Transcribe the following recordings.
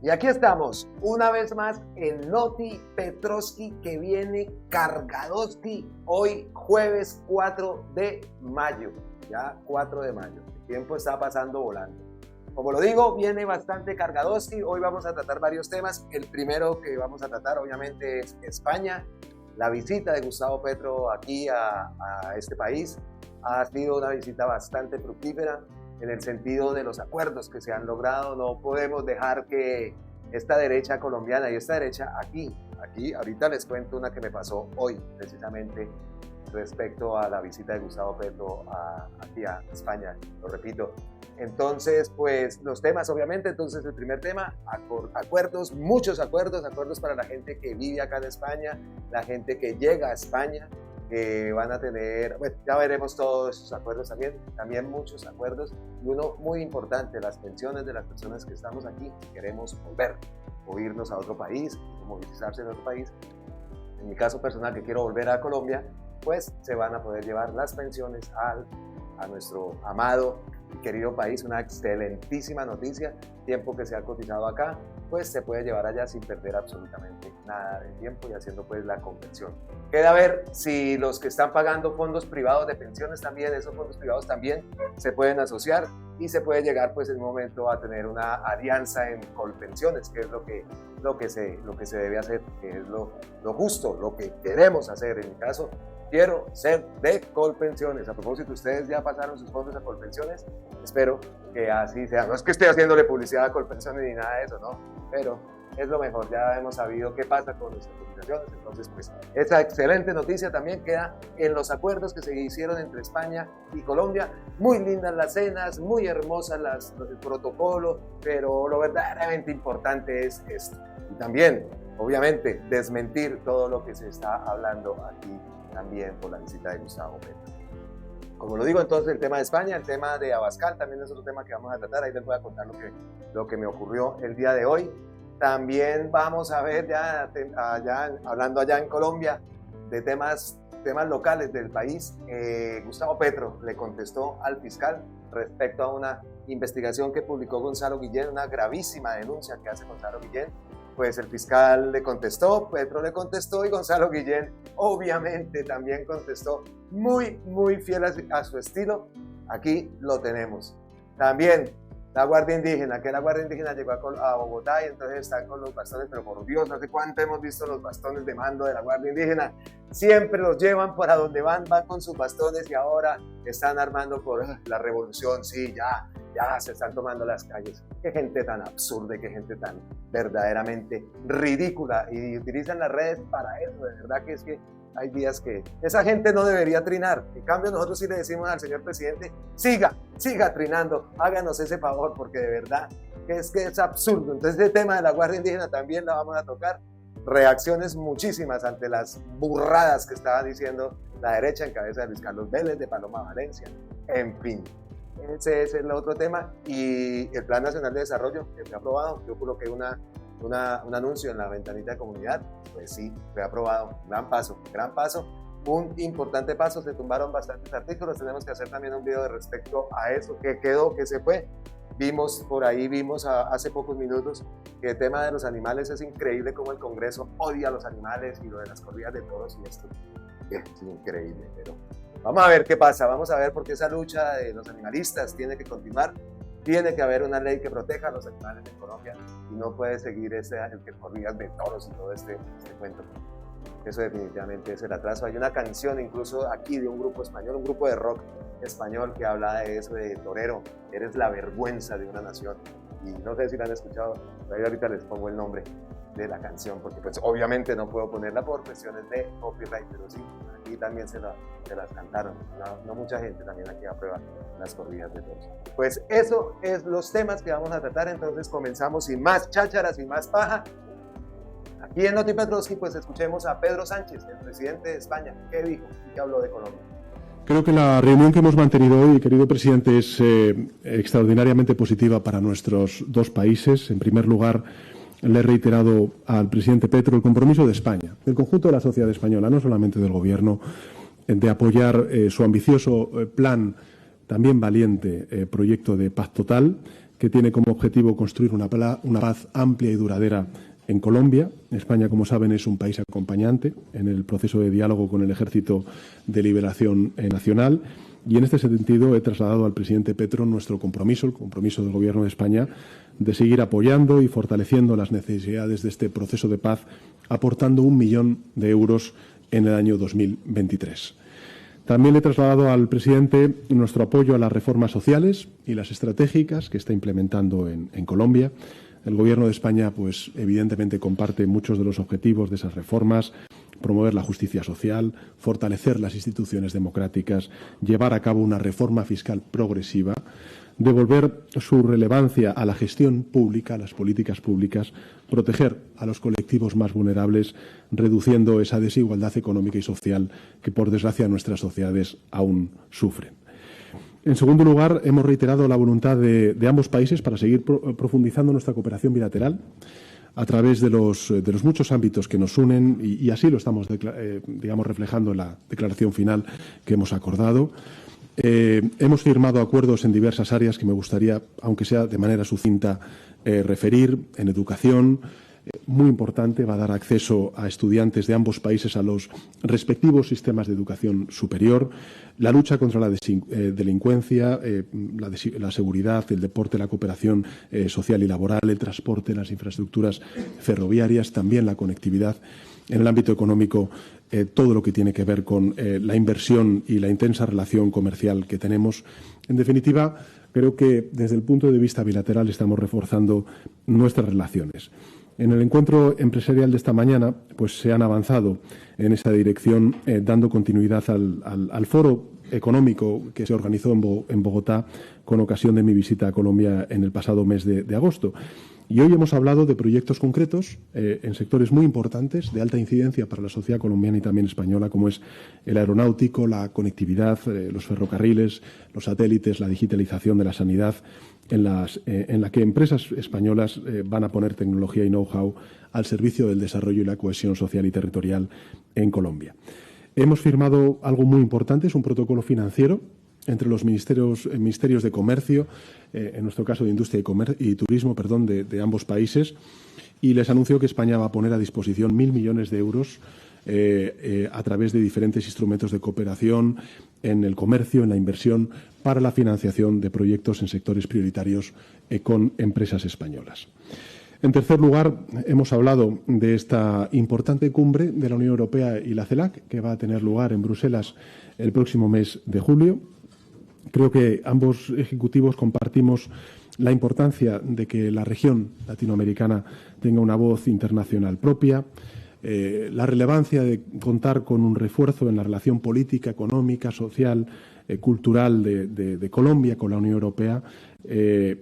Y aquí estamos, una vez más en Noti Petrovsky, que viene cargadoski hoy jueves 4 de mayo. Ya 4 de mayo. El tiempo está pasando volando. Como lo digo, viene bastante cargadoski. Hoy vamos a tratar varios temas. El primero que vamos a tratar obviamente es España. La visita de Gustavo Petro aquí a este país ha sido una visita bastante fructífera en el sentido de los acuerdos que se han logrado. No podemos dejar que esta derecha colombiana y esta derecha aquí, ahorita les cuento una que me pasó hoy precisamente respecto a la visita de Gustavo Petro aquí a España, lo repito. Entonces, pues los temas, obviamente, entonces el primer tema, acuerdos, muchos acuerdos para la gente que vive acá en España, la gente que llega a España, que van a tener, bueno, ya veremos todos esos acuerdos también muchos acuerdos, y uno muy importante, las pensiones de las personas que estamos aquí, queremos volver, o irnos a otro país, o movilizarse en otro país. En mi caso personal, que quiero volver a Colombia, pues se van a poder llevar las pensiones a nuestro amado y querido país. Una excelentísima noticia, tiempo que se ha cotizado acá, pues se puede llevar allá sin perder absolutamente nada de tiempo y haciendo pues la conversión. Queda ver si los que están pagando fondos privados de pensiones también, esos fondos privados también se pueden asociar y se puede llegar pues en un momento a tener una alianza en Colpensiones, que es lo que se debe hacer, que es lo justo, lo que queremos hacer. En mi caso, quiero ser de Colpensiones. A propósito, ustedes ya pasaron sus fondos a Colpensiones, espero que así sea. No es que esté haciéndole publicidad a Colpensiones ni nada de eso, ¿no? Pero es lo mejor, ya hemos sabido qué pasa con nuestras cotizaciones. Entonces, pues, esa excelente noticia también queda en los acuerdos que se hicieron entre España y Colombia. Muy lindas las cenas, muy hermosas el protocolo, pero lo verdaderamente importante es esto. Y también, obviamente, desmentir todo lo que se está hablando aquí también por la visita de Gustavo Petro. Como lo digo, entonces el tema de España, el tema de Abascal también es otro tema que vamos a tratar. Ahí les voy a contar lo que me ocurrió el día de hoy. También vamos a ver hablando allá en Colombia de temas locales del país. Gustavo Petro le contestó al fiscal respecto a una investigación que publicó Gonzalo Guillén, una gravísima denuncia que hace Gonzalo Guillén. Pues el fiscal le contestó, Petro le contestó y Gonzalo Guillén obviamente también contestó, muy fiel a su estilo. Aquí lo tenemos. También la Guardia Indígena, que la Guardia Indígena llegó a Bogotá y entonces están con los bastones, pero por Dios, no sé cuánto hemos visto los bastones de mando de la Guardia Indígena. Siempre los llevan para donde van con sus bastones y ahora están armando por la revolución, sí, ya se están tomando las calles. Qué gente tan absurda, qué gente tan verdaderamente ridícula, y utilizan las redes para eso. De verdad que es que hay días que esa gente no debería trinar. En cambio, nosotros sí le decimos al señor presidente, siga trinando, háganos ese favor, porque de verdad que es absurdo. Entonces, el tema de la Guardia Indígena también la vamos a tocar. Reacciones muchísimas ante las burradas que estaba diciendo la derecha en cabeza de Luis Carlos Vélez, de Paloma Valencia, en fin. Ese es el otro tema. Y el Plan Nacional de Desarrollo que fue aprobado, yo coloqué un anuncio en la ventanita de comunidad, pues sí, fue aprobado. Gran paso, un importante paso. Se tumbaron bastantes artículos, tenemos que hacer también un video de respecto a eso, que quedó, que se fue. Vimos hace pocos minutos que el tema de los animales es increíble, como el Congreso odia a los animales y lo de las corridas de toros y esto es increíble, pero vamos a ver qué pasa, vamos a ver, porque esa lucha de los animalistas tiene que continuar. Tiene que haber una ley que proteja a los animales en Colombia y no puede seguir el que corridas de toros y todo este cuento. Eso definitivamente es el atraso. Hay una canción incluso aquí de un grupo español, un grupo de rock español, que habla de eso, de torero, eres la vergüenza de una nación. Y no sé si la han escuchado, pero ahorita les pongo el nombre de la canción, porque pues obviamente no puedo ponerla por cuestiones de copyright, pero sí, aquí también se las cantaron. No mucha gente también aquí aprueba las corridas de toros. Pues eso es los temas que vamos a tratar. Entonces comenzamos sin más chácharas, sin más paja. Aquí en Noti Petrovsky, pues escuchemos a Pedro Sánchez, el presidente de España. ¿Qué dijo y qué habló de Colombia? Creo que la reunión que hemos mantenido hoy, querido presidente, es extraordinariamente positiva para nuestros dos países. En primer lugar, le he reiterado al presidente Petro el compromiso de España, del conjunto de la sociedad española, no solamente del Gobierno, de apoyar su ambicioso plan, también valiente proyecto de paz total, que tiene como objetivo construir una paz amplia y duradera en Colombia. España, como saben, es un país acompañante en el proceso de diálogo con el Ejército de Liberación Nacional, y en este sentido he trasladado al presidente Petro nuestro compromiso, el compromiso del Gobierno de España, de seguir apoyando y fortaleciendo las necesidades de este proceso de paz, aportando 1 millón de euros en el año 2023. También le he trasladado al presidente nuestro apoyo a las reformas sociales y las estratégicas que está implementando en Colombia. El Gobierno de España, pues, evidentemente comparte muchos de los objetivos de esas reformas: promover la justicia social, fortalecer las instituciones democráticas, llevar a cabo una reforma fiscal progresiva, devolver su relevancia a la gestión pública, a las políticas públicas, proteger a los colectivos más vulnerables, reduciendo esa desigualdad económica y social que, por desgracia, nuestras sociedades aún sufren. En segundo lugar, hemos reiterado la voluntad de ambos países para seguir profundizando nuestra cooperación bilateral a través de los muchos ámbitos que nos unen, y así lo estamos reflejando en la declaración final que hemos acordado. Hemos firmado acuerdos en diversas áreas que me gustaría, aunque sea de manera sucinta, referir. En educación, muy importante, va a dar acceso a estudiantes de ambos países a los respectivos sistemas de educación superior. La lucha contra la delincuencia, la seguridad, el deporte, la cooperación social y laboral, el transporte, las infraestructuras ferroviarias, también la conectividad. En el ámbito económico, todo lo que tiene que ver con la inversión y la intensa relación comercial que tenemos. En definitiva, creo que desde el punto de vista bilateral estamos reforzando nuestras relaciones. En el encuentro empresarial de esta mañana, pues se han avanzado en esa dirección, dando continuidad al foro económico que se organizó en Bogotá con ocasión de mi visita a Colombia en el pasado mes de agosto. Y hoy hemos hablado de proyectos concretos en sectores muy importantes, de alta incidencia para la sociedad colombiana y también española, como es el aeronáutico, la conectividad, los ferrocarriles, los satélites, la digitalización de la sanidad, en la que empresas españolas van a poner tecnología y know-how al servicio del desarrollo y la cohesión social y territorial en Colombia. Hemos firmado algo muy importante, es un protocolo financiero entre los ministerios de comercio, en nuestro caso de industria y turismo, de ambos países, y les anuncio que España va a poner a disposición 1.000 millones de euros a través de diferentes instrumentos de cooperación en el comercio, en la inversión, para la financiación de proyectos en sectores prioritarios con empresas españolas. En tercer lugar, hemos hablado de esta importante cumbre de la Unión Europea y la CELAC, que va a tener lugar en Bruselas el próximo mes de julio. Creo que ambos ejecutivos compartimos la importancia de que la región latinoamericana tenga una voz internacional propia, la relevancia de contar con un refuerzo en la relación política, económica, social, cultural de Colombia con la Unión Europea,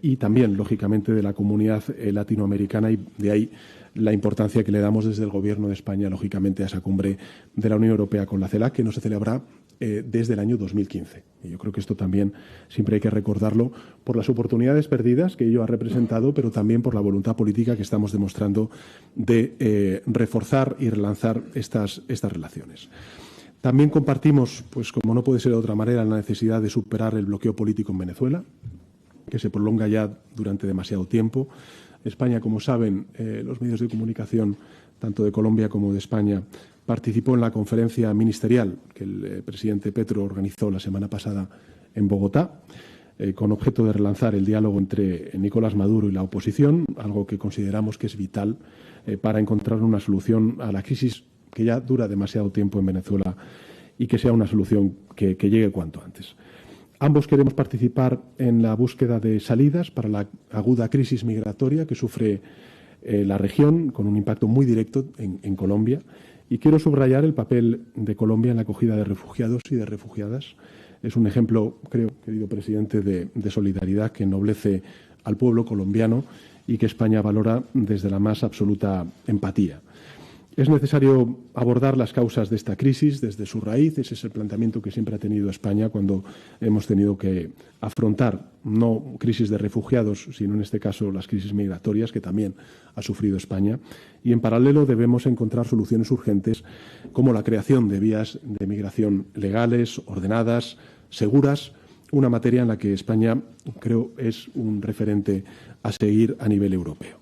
y también, lógicamente, de la comunidad latinoamericana, y de ahí la importancia que le damos desde el Gobierno de España, lógicamente, a esa cumbre de la Unión Europea con la CELAC, que no se celebra desde el año 2015. Y yo creo que esto también siempre hay que recordarlo por las oportunidades perdidas que ello ha representado, pero también por la voluntad política que estamos demostrando de reforzar y relanzar estas relaciones. También compartimos, pues como no puede ser de otra manera, la necesidad de superar el bloqueo político en Venezuela, que se prolonga ya durante demasiado tiempo. España, como saben, los medios de comunicación, tanto de Colombia como de España, participó en la conferencia ministerial que el presidente Petro organizó la semana pasada en Bogotá, con objeto de relanzar el diálogo entre Nicolás Maduro y la oposición, algo que consideramos que es vital para encontrar una solución a la crisis que ya dura demasiado tiempo en Venezuela, y que sea una solución que llegue cuanto antes. Ambos queremos participar en la búsqueda de salidas para la aguda crisis migratoria que sufre la región, con un impacto muy directo en Colombia. Y quiero subrayar el papel de Colombia en la acogida de refugiados y de refugiadas. Es un ejemplo, creo, querido presidente, de solidaridad que ennoblece al pueblo colombiano y que España valora desde la más absoluta empatía. Es necesario abordar las causas de esta crisis desde su raíz. Ese es el planteamiento que siempre ha tenido España cuando hemos tenido que afrontar no crisis de refugiados, sino en este caso las crisis migratorias que también ha sufrido España. Y en paralelo debemos encontrar soluciones urgentes como la creación de vías de migración legales, ordenadas, seguras una materia en la que España, creo, es un referente a seguir a nivel europeo.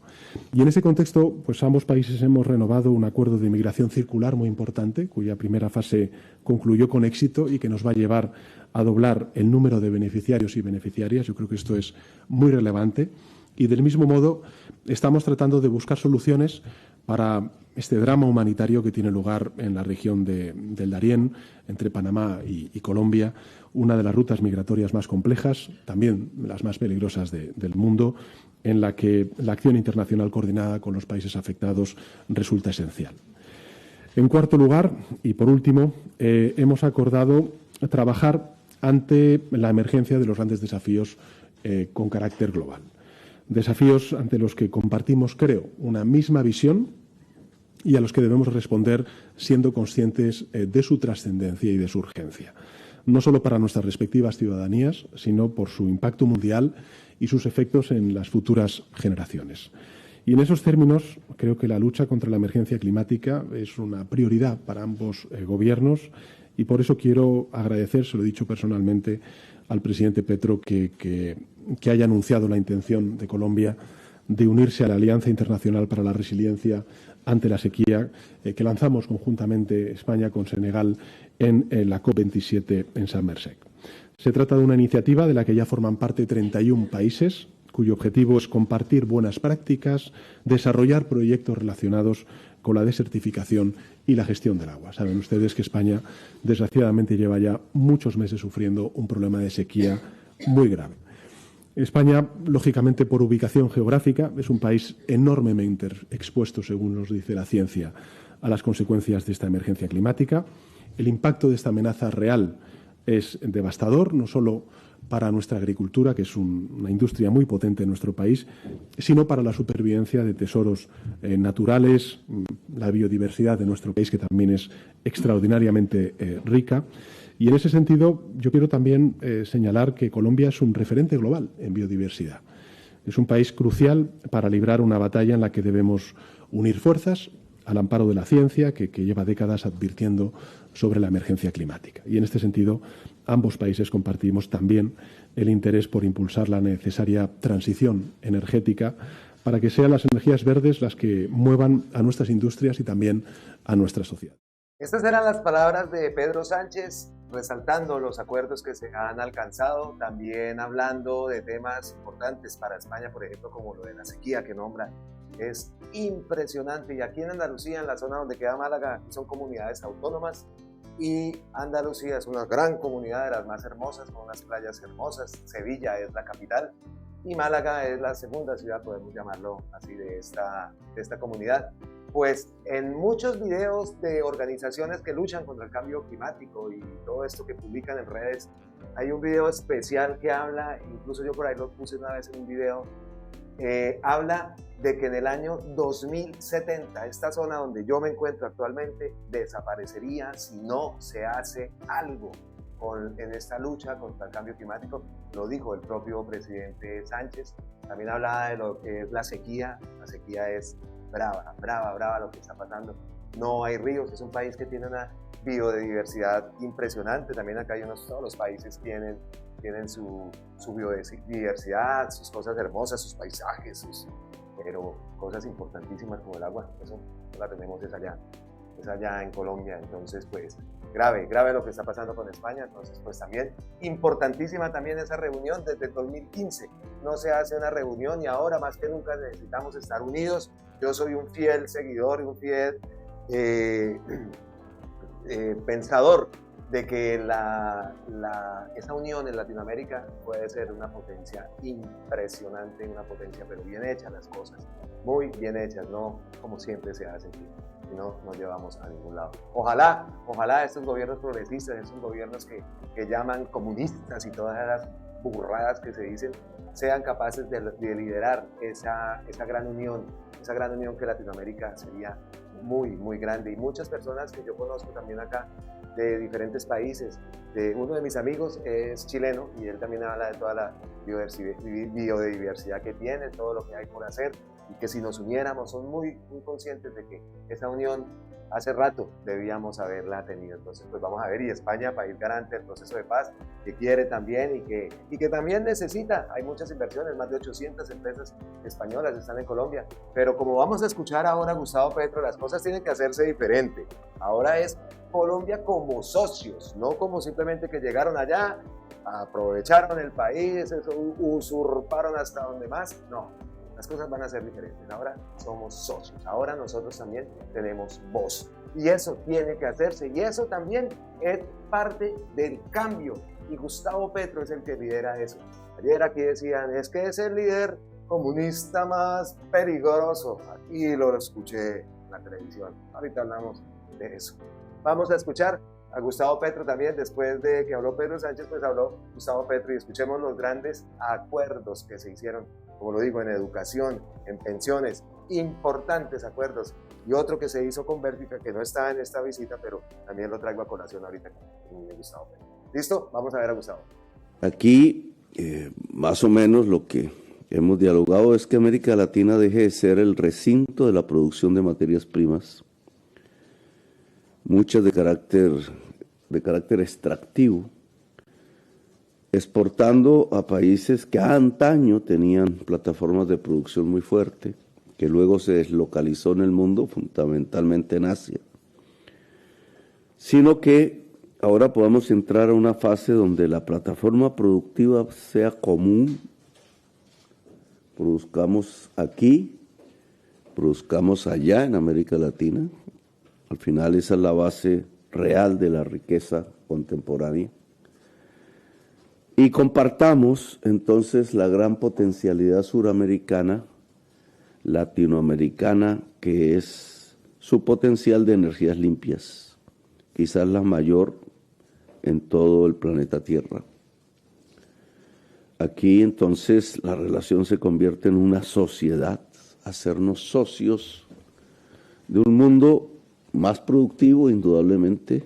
Y en ese contexto, pues ambos países hemos renovado un acuerdo de inmigración circular muy importante, cuya primera fase concluyó con éxito y que nos va a llevar a doblar el número de beneficiarios y beneficiarias. Yo creo que esto es muy relevante. Y del mismo modo, estamos tratando de buscar soluciones para este drama humanitario que tiene lugar en la región del Darién, entre Panamá y Colombia, una de las rutas migratorias más complejas, también las más peligrosas del mundo, en la que la acción internacional coordinada con los países afectados resulta esencial. En cuarto lugar, y por último, hemos acordado trabajar ante la emergencia de los grandes desafíos con carácter global. Desafíos ante los que compartimos, creo, una misma visión y a los que debemos responder siendo conscientes de su trascendencia y de su urgencia, no solo para nuestras respectivas ciudadanías, sino por su impacto mundial y sus efectos en las futuras generaciones. Y en esos términos, creo que la lucha contra la emergencia climática es una prioridad para ambos gobiernos y por eso quiero agradecer, se lo he dicho personalmente, al presidente Petro que haya anunciado la intención de Colombia de unirse a la Alianza Internacional para la Resiliencia ante la sequía que lanzamos conjuntamente España con Senegal en la COP27 en Sharm el-Sheikh. Se trata de una iniciativa de la que ya forman parte 31 países, cuyo objetivo es compartir buenas prácticas, desarrollar proyectos relacionados con la desertificación y la gestión del agua. Saben ustedes que España, desgraciadamente, lleva ya muchos meses sufriendo un problema de sequía muy grave. España, lógicamente, por ubicación geográfica, es un país enormemente expuesto, según nos dice la ciencia, a las consecuencias de esta emergencia climática. El impacto de esta amenaza real es devastador, no solo para nuestra agricultura, que es una industria muy potente en nuestro país, sino para la supervivencia de tesoros naturales, la biodiversidad de nuestro país, que también es extraordinariamente rica. Y en ese sentido, yo quiero también señalar que Colombia es un referente global en biodiversidad. Es un país crucial para librar una batalla en la que debemos unir fuerzas al amparo de la ciencia, que lleva décadas advirtiendo sobre la emergencia climática. Y en este sentido, ambos países compartimos también el interés por impulsar la necesaria transición energética para que sean las energías verdes las que muevan a nuestras industrias y también a nuestra sociedad. Estas eran las palabras de Pedro Sánchez, resaltando los acuerdos que se han alcanzado, también hablando de temas importantes para España, por ejemplo, como lo de la sequía que nombra. Es impresionante. Y aquí en Andalucía, en la zona donde queda Málaga, son comunidades autónomas y Andalucía es una gran comunidad de las más hermosas, con unas playas hermosas. Sevilla es la capital y Málaga es la segunda ciudad, podemos llamarlo así, de esta comunidad. Pues en muchos videos de organizaciones que luchan contra el cambio climático y todo esto que publican en redes, hay un video especial que habla, incluso yo por ahí lo puse una vez en un video, habla de que en el año 2070 esta zona donde yo me encuentro actualmente desaparecería si no se hace algo en esta lucha contra el cambio climático. Lo dijo el propio presidente Sánchez. También hablaba de lo que es la sequía. La sequía es brava lo que está pasando. No hay ríos, es un país que tiene una biodiversidad impresionante. También acá todos los países tienen su biodiversidad, sus cosas hermosas, sus paisajes, pero cosas importantísimas como el agua, eso no la tenemos, es allá en Colombia. Entonces, pues, grave lo que está pasando con España. Entonces, pues también, importantísima también esa reunión. Desde el 2015 no se hace una reunión y ahora más que nunca necesitamos estar unidos. Yo soy un fiel seguidor y un fiel pensador de que esa unión en Latinoamérica puede ser una potencia impresionante, una potencia, pero bien hechas las cosas, muy bien hechas, no como siempre se hace aquí, si no nos llevamos a ningún lado. Ojalá estos gobiernos progresistas, estos gobiernos que llaman comunistas y todas las burradas que se dicen, sean capaces de liderar esa gran unión que Latinoamérica sería muy, muy grande. Y muchas personas que yo conozco también acá, de diferentes países. Uno de mis amigos es chileno y él también habla de toda la biodiversidad que tiene, todo lo que hay por hacer, y que si nos uniéramos, son muy, muy conscientes de que esa unión hace rato debíamos haberla tenido. Entonces, pues vamos a ver, y España, país garante del proceso de paz, que quiere también y que también necesita. Hay muchas inversiones, más de 800 empresas españolas están en Colombia, pero como vamos a escuchar ahora a Gustavo Petro, las cosas tienen que hacerse diferente. Ahora es Colombia como socios, no como simplemente que llegaron allá, aprovecharon el país, usurparon hasta donde más. No, las cosas van a ser diferentes. Ahora somos socios, ahora nosotros también tenemos voz. Y eso tiene que hacerse, y eso también es parte del cambio. Y Gustavo Petro es el que lidera eso. Ayer aquí decían, es que es el líder comunista más peligroso. Y lo escuché en la televisión. Ahorita hablamos de eso. Vamos a escuchar a Gustavo Petro también. Después de que habló Pedro Sánchez, pues habló Gustavo Petro, y escuchemos los grandes acuerdos que se hicieron, como lo digo, en educación, en pensiones, importantes acuerdos. Y otro que se hizo con Bélgica, que no está en esta visita, pero también lo traigo a colación ahorita con Gustavo Petro. ¿Listo? Vamos a ver a Gustavo. Aquí, más o menos lo que hemos dialogado es que América Latina deje de ser el recinto de la producción de materias primas, muchas de carácter extractivo, exportando a países que antaño tenían plataformas de producción muy fuerte, que luego se deslocalizó en el mundo, fundamentalmente en Asia, sino que ahora podamos entrar a una fase donde la plataforma productiva sea común, produzcamos aquí, produzcamos allá en América Latina. Al final esa es la base real de la riqueza contemporánea. Y compartamos entonces la gran potencialidad suramericana, latinoamericana, que es su potencial de energías limpias, quizás la mayor en todo el planeta Tierra. Aquí entonces la relación se convierte en una sociedad, hacernos socios de un mundo más productivo, indudablemente,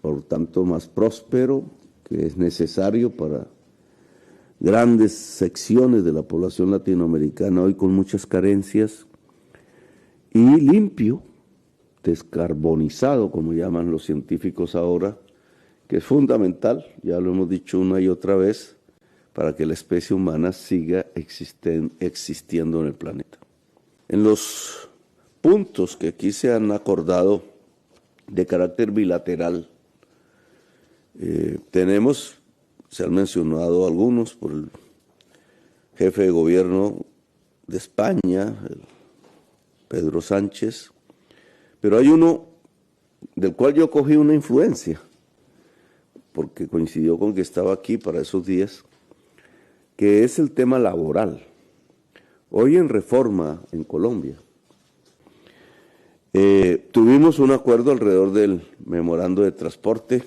por tanto más próspero, que es necesario para grandes secciones de la población latinoamericana hoy con muchas carencias, y limpio, descarbonizado, como llaman los científicos ahora, que es fundamental, ya lo hemos dicho una y otra vez, para que la especie humana siga existiendo en el planeta. En los puntos que aquí se han acordado de carácter bilateral, se han mencionado algunos por el jefe de gobierno de España, Pedro Sánchez, pero hay uno del cual yo cogí una influencia, porque coincidió con que estaba aquí para esos días, que es el tema laboral. Hoy en Reforma, en Colombia, tuvimos un acuerdo alrededor del memorando de transporte,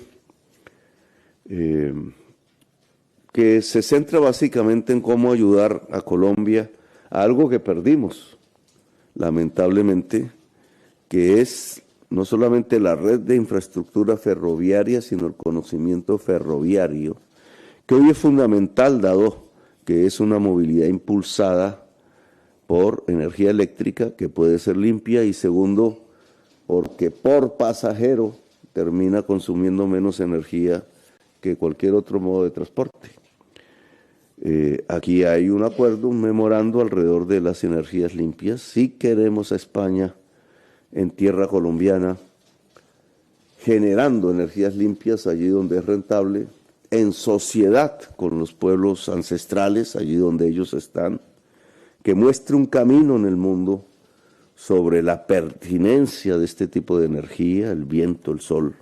que se centra básicamente en cómo ayudar a Colombia a algo que perdimos, lamentablemente, que es no solamente la red de infraestructura ferroviaria, sino el conocimiento ferroviario, que hoy es fundamental, dado que es una movilidad impulsada por energía eléctrica, que puede ser limpia, y segundo, porque por pasajero termina consumiendo menos energía que cualquier otro modo de transporte. Aquí hay un acuerdo, un memorando alrededor de las energías limpias. Sí queremos a España en tierra colombiana, generando energías limpias allí donde es rentable, en sociedad con los pueblos ancestrales, allí donde ellos están, que muestre un camino en el mundo sobre la pertinencia de este tipo de energía, el viento, el sol.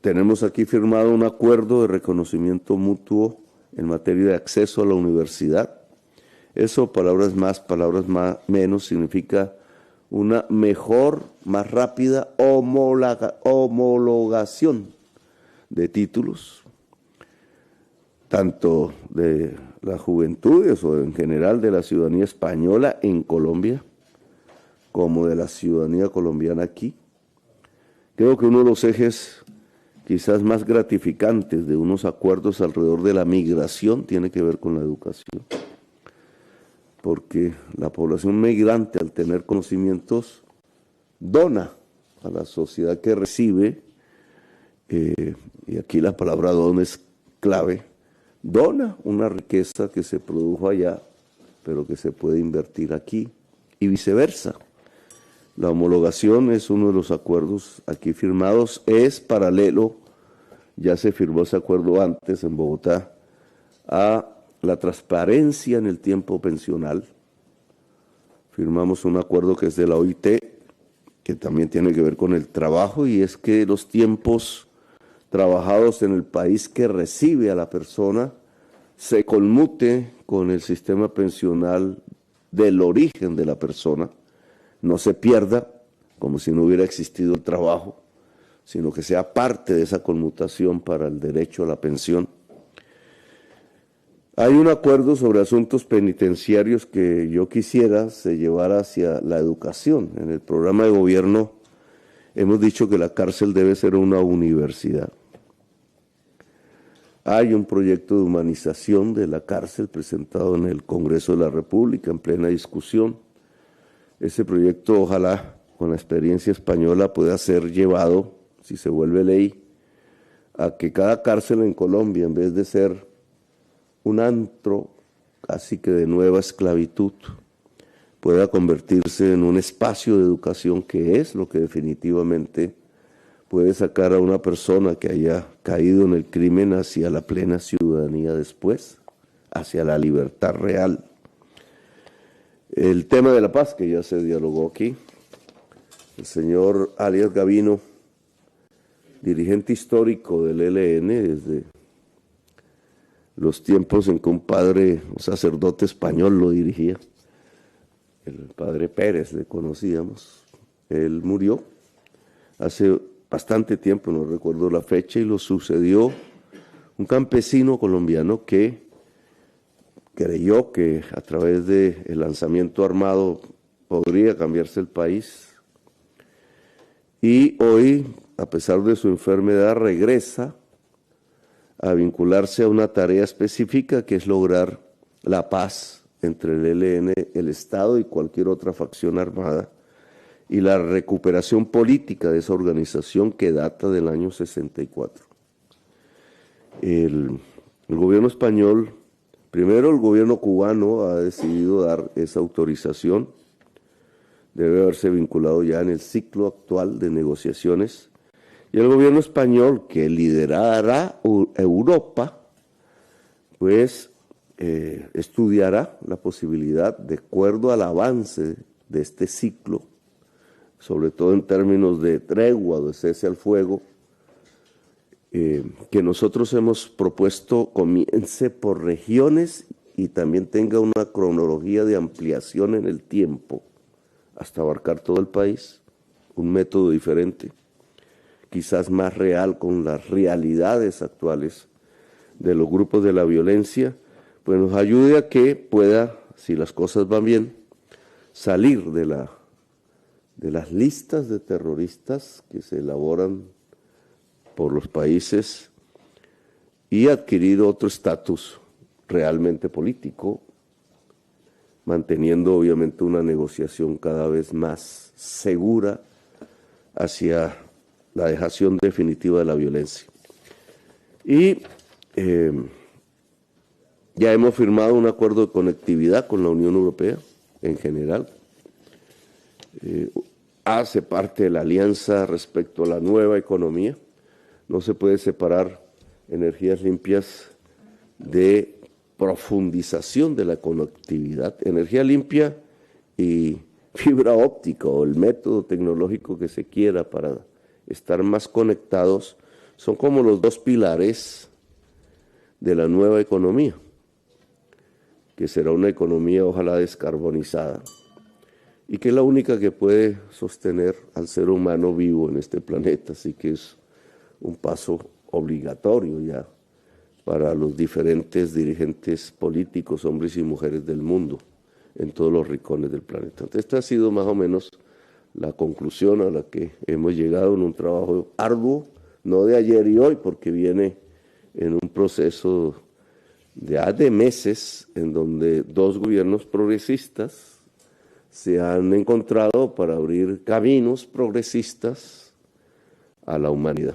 Tenemos aquí firmado un acuerdo de reconocimiento mutuo en materia de acceso a la universidad. Eso, palabras más, menos, significa una mejor, más rápida homologación de títulos, tanto de las juventudes o en general de la ciudadanía española en Colombia, como de la ciudadanía colombiana aquí. Creo que uno de los ejes quizás más gratificantes de unos acuerdos alrededor de la migración tiene que ver con la educación, porque la población migrante, al tener conocimientos, dona a la sociedad que recibe, y aquí la palabra don es clave, dona una riqueza que se produjo allá, pero que se puede invertir aquí, y viceversa. La homologación es uno de los acuerdos aquí firmados, es paralelo, ya se firmó ese acuerdo antes en Bogotá, a la transparencia en el tiempo pensional. Firmamos un acuerdo que es de la OIT, que también tiene que ver con el trabajo, y es que los tiempos trabajados en el país que recibe a la persona se conmute con el sistema pensional del origen de la persona, no se pierda como si no hubiera existido el trabajo, sino que sea parte de esa conmutación para el derecho a la pensión. Hay un acuerdo sobre asuntos penitenciarios que yo quisiera se llevara hacia la educación. En el programa de gobierno hemos dicho que la cárcel debe ser una universidad. Hay un proyecto de humanización de la cárcel presentado en el Congreso de la República en plena discusión. Ese proyecto, ojalá, con la experiencia española, pueda ser llevado, si se vuelve ley, a que cada cárcel en Colombia, en vez de ser un antro casi que de nueva esclavitud, pueda convertirse en un espacio de educación, que es lo que definitivamente puede sacar a una persona que haya caído en el crimen hacia la plena ciudadanía después, hacia la libertad real. El tema de la paz, que ya se dialogó aquí, el señor Alias Gavino, dirigente histórico del ELN desde los tiempos en que un sacerdote español lo dirigía, el padre Pérez le conocíamos. Él murió hace bastante tiempo, no recuerdo la fecha, y lo sucedió un campesino colombiano que creyó que a través del lanzamiento armado podría cambiarse el país, y hoy, a pesar de su enfermedad, regresa a vincularse a una tarea específica, que es lograr la paz entre el ELN, el Estado y cualquier otra facción armada, y la recuperación política de esa organización que data del año 64. El gobierno español, primero el gobierno cubano ha decidido dar esa autorización, debe haberse vinculado ya en el ciclo actual de negociaciones, y el gobierno español, que liderará Europa, pues estudiará la posibilidad, de acuerdo al avance de este ciclo, sobre todo en términos de tregua, de cese al fuego, que nosotros hemos propuesto comience por regiones y también tenga una cronología de ampliación en el tiempo, hasta abarcar todo el país, un método diferente, quizás más real con las realidades actuales de los grupos de la violencia, pues nos ayude a que pueda, si las cosas van bien, salir de las listas de terroristas que se elaboran por los países y adquirir otro estatus realmente político, manteniendo obviamente una negociación cada vez más segura hacia la dejación definitiva de la violencia. Y ya hemos firmado un acuerdo de conectividad con la Unión Europea en general. Hace parte de la alianza respecto a la nueva economía. No se puede separar energías limpias de profundización de la conectividad. Energía limpia y fibra óptica, o el método tecnológico que se quiera para estar más conectados, son como los dos pilares de la nueva economía, que será una economía ojalá descarbonizada, y que es la única que puede sostener al ser humano vivo en este planeta. Así que es un paso obligatorio ya para los diferentes dirigentes políticos, hombres y mujeres del mundo, en todos los rincones del planeta. Entonces, esta ha sido más o menos la conclusión a la que hemos llegado en un trabajo arduo, no de ayer y hoy, porque viene en un proceso de meses en donde dos gobiernos progresistas se han encontrado para abrir caminos progresistas a la humanidad.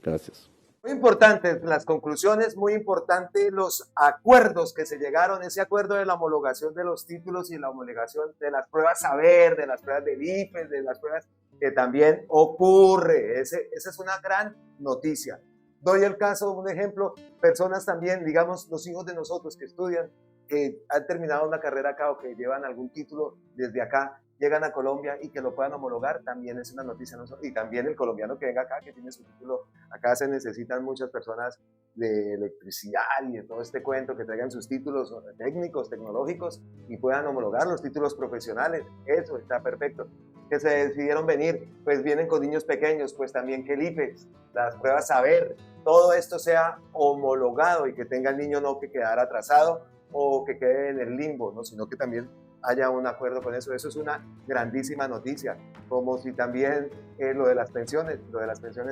Gracias. Muy importantes las conclusiones, muy importante los acuerdos que se llegaron, ese acuerdo de la homologación de los títulos y la homologación de las pruebas saber, de las pruebas del IFES, de las pruebas que también ocurre. Esa es una gran noticia. Doy el caso, un ejemplo, personas también, digamos, los hijos de nosotros que estudian, que han terminado una carrera acá o que llevan algún título desde acá, llegan a Colombia y que lo puedan homologar, también es una noticia. Y también el colombiano que venga acá, que tiene su título, acá se necesitan muchas personas de electricidad y de todo este cuento, que traigan sus títulos técnicos, tecnológicos y puedan homologar los títulos profesionales. Eso está perfecto. Que se decidieron venir, pues vienen con niños pequeños, pues también que el IFES, las pruebas saber, todo esto sea homologado y que tenga el niño no que quedar atrasado o que quede en el limbo, ¿no? Sino que también haya un acuerdo con eso. Eso es una grandísima noticia, como si también lo de las pensiones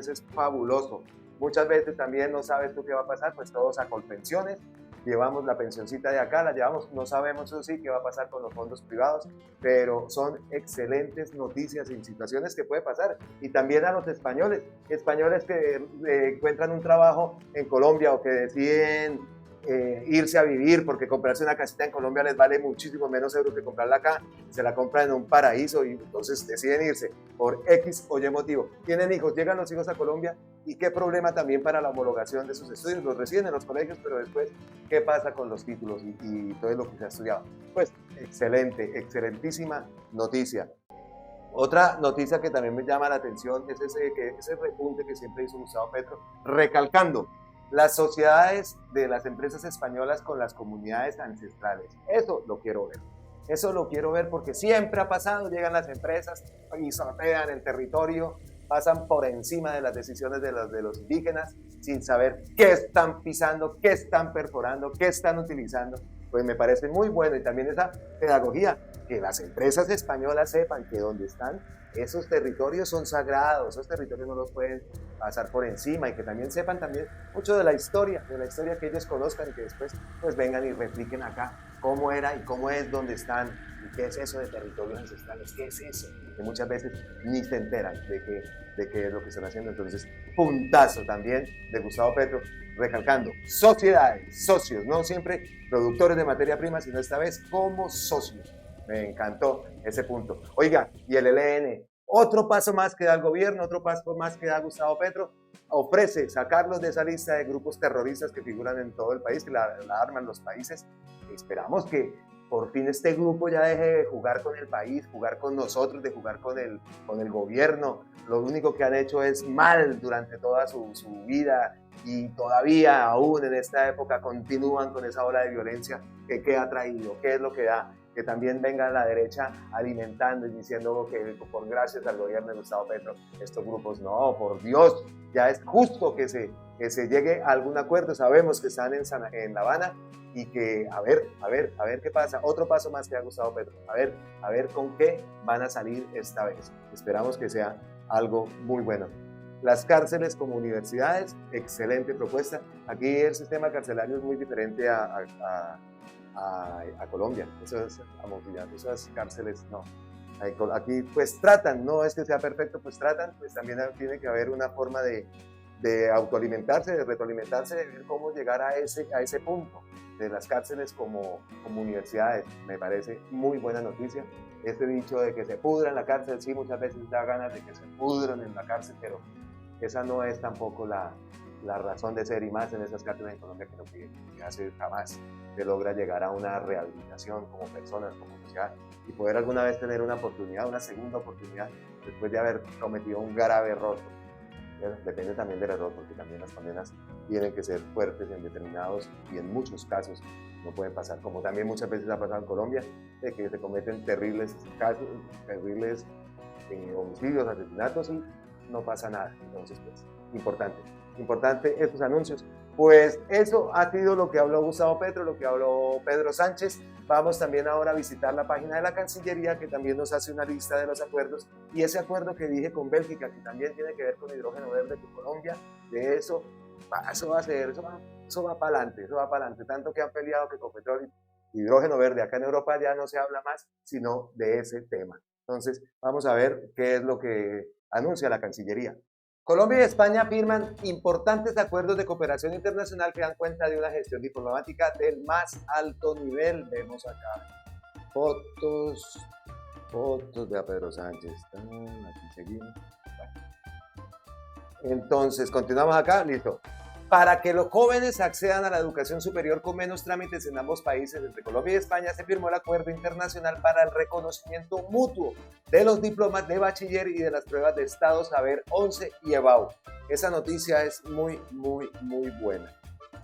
es fabuloso. Muchas veces también no sabes tú qué va a pasar, pues todos a Colpensiones, llevamos la pensioncita de acá, la llevamos, no sabemos eso sí qué va a pasar con los fondos privados, pero son excelentes noticias en situaciones que puede pasar. Y también a los españoles que encuentran un trabajo en Colombia o que deciden irse a vivir, porque comprarse una casita en Colombia les vale muchísimo menos euros que comprarla acá, se la compran en un paraíso y entonces deciden irse por X o Y motivo. Tienen hijos, llegan los hijos a Colombia y qué problema también para la homologación de sus estudios, los reciben en los colegios, pero después, ¿qué pasa con los títulos y todo lo que se ha estudiado? Pues excelente, excelentísima noticia. Otra noticia que también me llama la atención es ese repunte que siempre hizo Gustavo Petro, recalcando las sociedades de las empresas españolas con las comunidades ancestrales. Eso lo quiero ver porque siempre ha pasado, llegan las empresas y sortean el territorio, pasan por encima de las decisiones de los indígenas sin saber qué están pisando, qué están perforando, qué están utilizando. Pues me parece muy bueno, y también esa pedagogía, que las empresas españolas sepan que donde están esos territorios son sagrados, esos territorios no los pueden pasar por encima, y que también sepan también mucho de la historia que ellos conozcan y que después pues vengan y repliquen acá cómo era y cómo es donde están y qué es eso de territorios ancestrales, qué es eso, que muchas veces ni se enteran de qué es lo que están haciendo. Entonces, puntazo también de Gustavo Petro, recalcando sociedades, socios, no siempre productores de materia prima, sino esta vez como socios. Me encantó ese punto. Oiga, y el ELN, otro paso más que da el gobierno, otro paso más que da Gustavo Petro, ofrece sacarlos de esa lista de grupos terroristas que figuran en todo el país, que la arman los países. Esperamos que por fin este grupo ya deje de jugar con el país, jugar con nosotros, de jugar con el gobierno. Lo único que han hecho es mal durante toda su vida, y todavía aún en esta época continúan con esa ola de violencia que ¿qué ha traído? ¿Qué es lo que da? Que también venga la derecha alimentando y diciendo que por gracias al gobierno de Gustavo Petro, estos grupos, no, por Dios, ya es justo que se llegue a algún acuerdo. Sabemos que están en La Habana y que a ver qué pasa. Otro paso más que ha Gustavo Petro, a ver con qué van a salir esta vez. Esperamos que sea algo muy bueno. Las cárceles como universidades, excelente propuesta. Aquí el sistema carcelario es muy diferente a Colombia. Esas cárceles no. Aquí pues tratan, no es que sea perfecto, pues tratan, pues también tiene que haber una forma de autoalimentarse, de retroalimentarse, de ver cómo llegar a ese punto de las cárceles como universidades. Me parece muy buena noticia. Este dicho de que se pudran en la cárcel, sí, muchas veces da ganas de que se pudran en la cárcel, pero esa no es tampoco la razón de ser, y más en esas cárceles en Colombia, que lo que hace jamás se logra llegar a una rehabilitación como personas, como sociedad, y poder alguna vez tener una oportunidad, una segunda oportunidad, después de haber cometido un grave error. Depende también del error, porque también las condenas tienen que ser fuertes en determinados y en muchos casos no pueden pasar, como también muchas veces ha pasado en Colombia, de que se cometen terribles casos, terribles homicidios, asesinatos, y no pasa nada. Entonces, pues, importante estos anuncios. Pues eso ha sido lo que habló Gustavo Petro, lo que habló Pedro Sánchez. Vamos también ahora a visitar la página de la Cancillería, que también nos hace una lista de los acuerdos, y ese acuerdo que dije con Bélgica, que también tiene que ver con hidrógeno verde con Colombia, de eso va a ser, eso va para adelante, tanto que han peleado que Ecopetrol hidrógeno verde. Acá en Europa ya no se habla más, sino de ese tema. Entonces, vamos a ver qué es lo que anuncia la Cancillería. Colombia y España firman importantes acuerdos de cooperación internacional que dan cuenta de una gestión diplomática del más alto nivel. Vemos acá fotos de Pedro Sánchez. Aquí seguimos. Entonces, continuamos acá, listo. Para que los jóvenes accedan a la educación superior con menos trámites en ambos países, entre Colombia y España, se firmó el Acuerdo Internacional para el Reconocimiento Mutuo de los diplomas de bachiller y de las pruebas de Estado, Saber 11 y EBAU. Esa noticia es muy buena.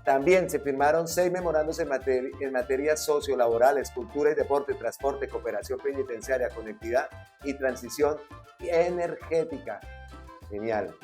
También se firmaron 6 memorandos en materias sociolaborales, cultura y deporte, transporte, cooperación penitenciaria, conectividad y transición energética. Genial.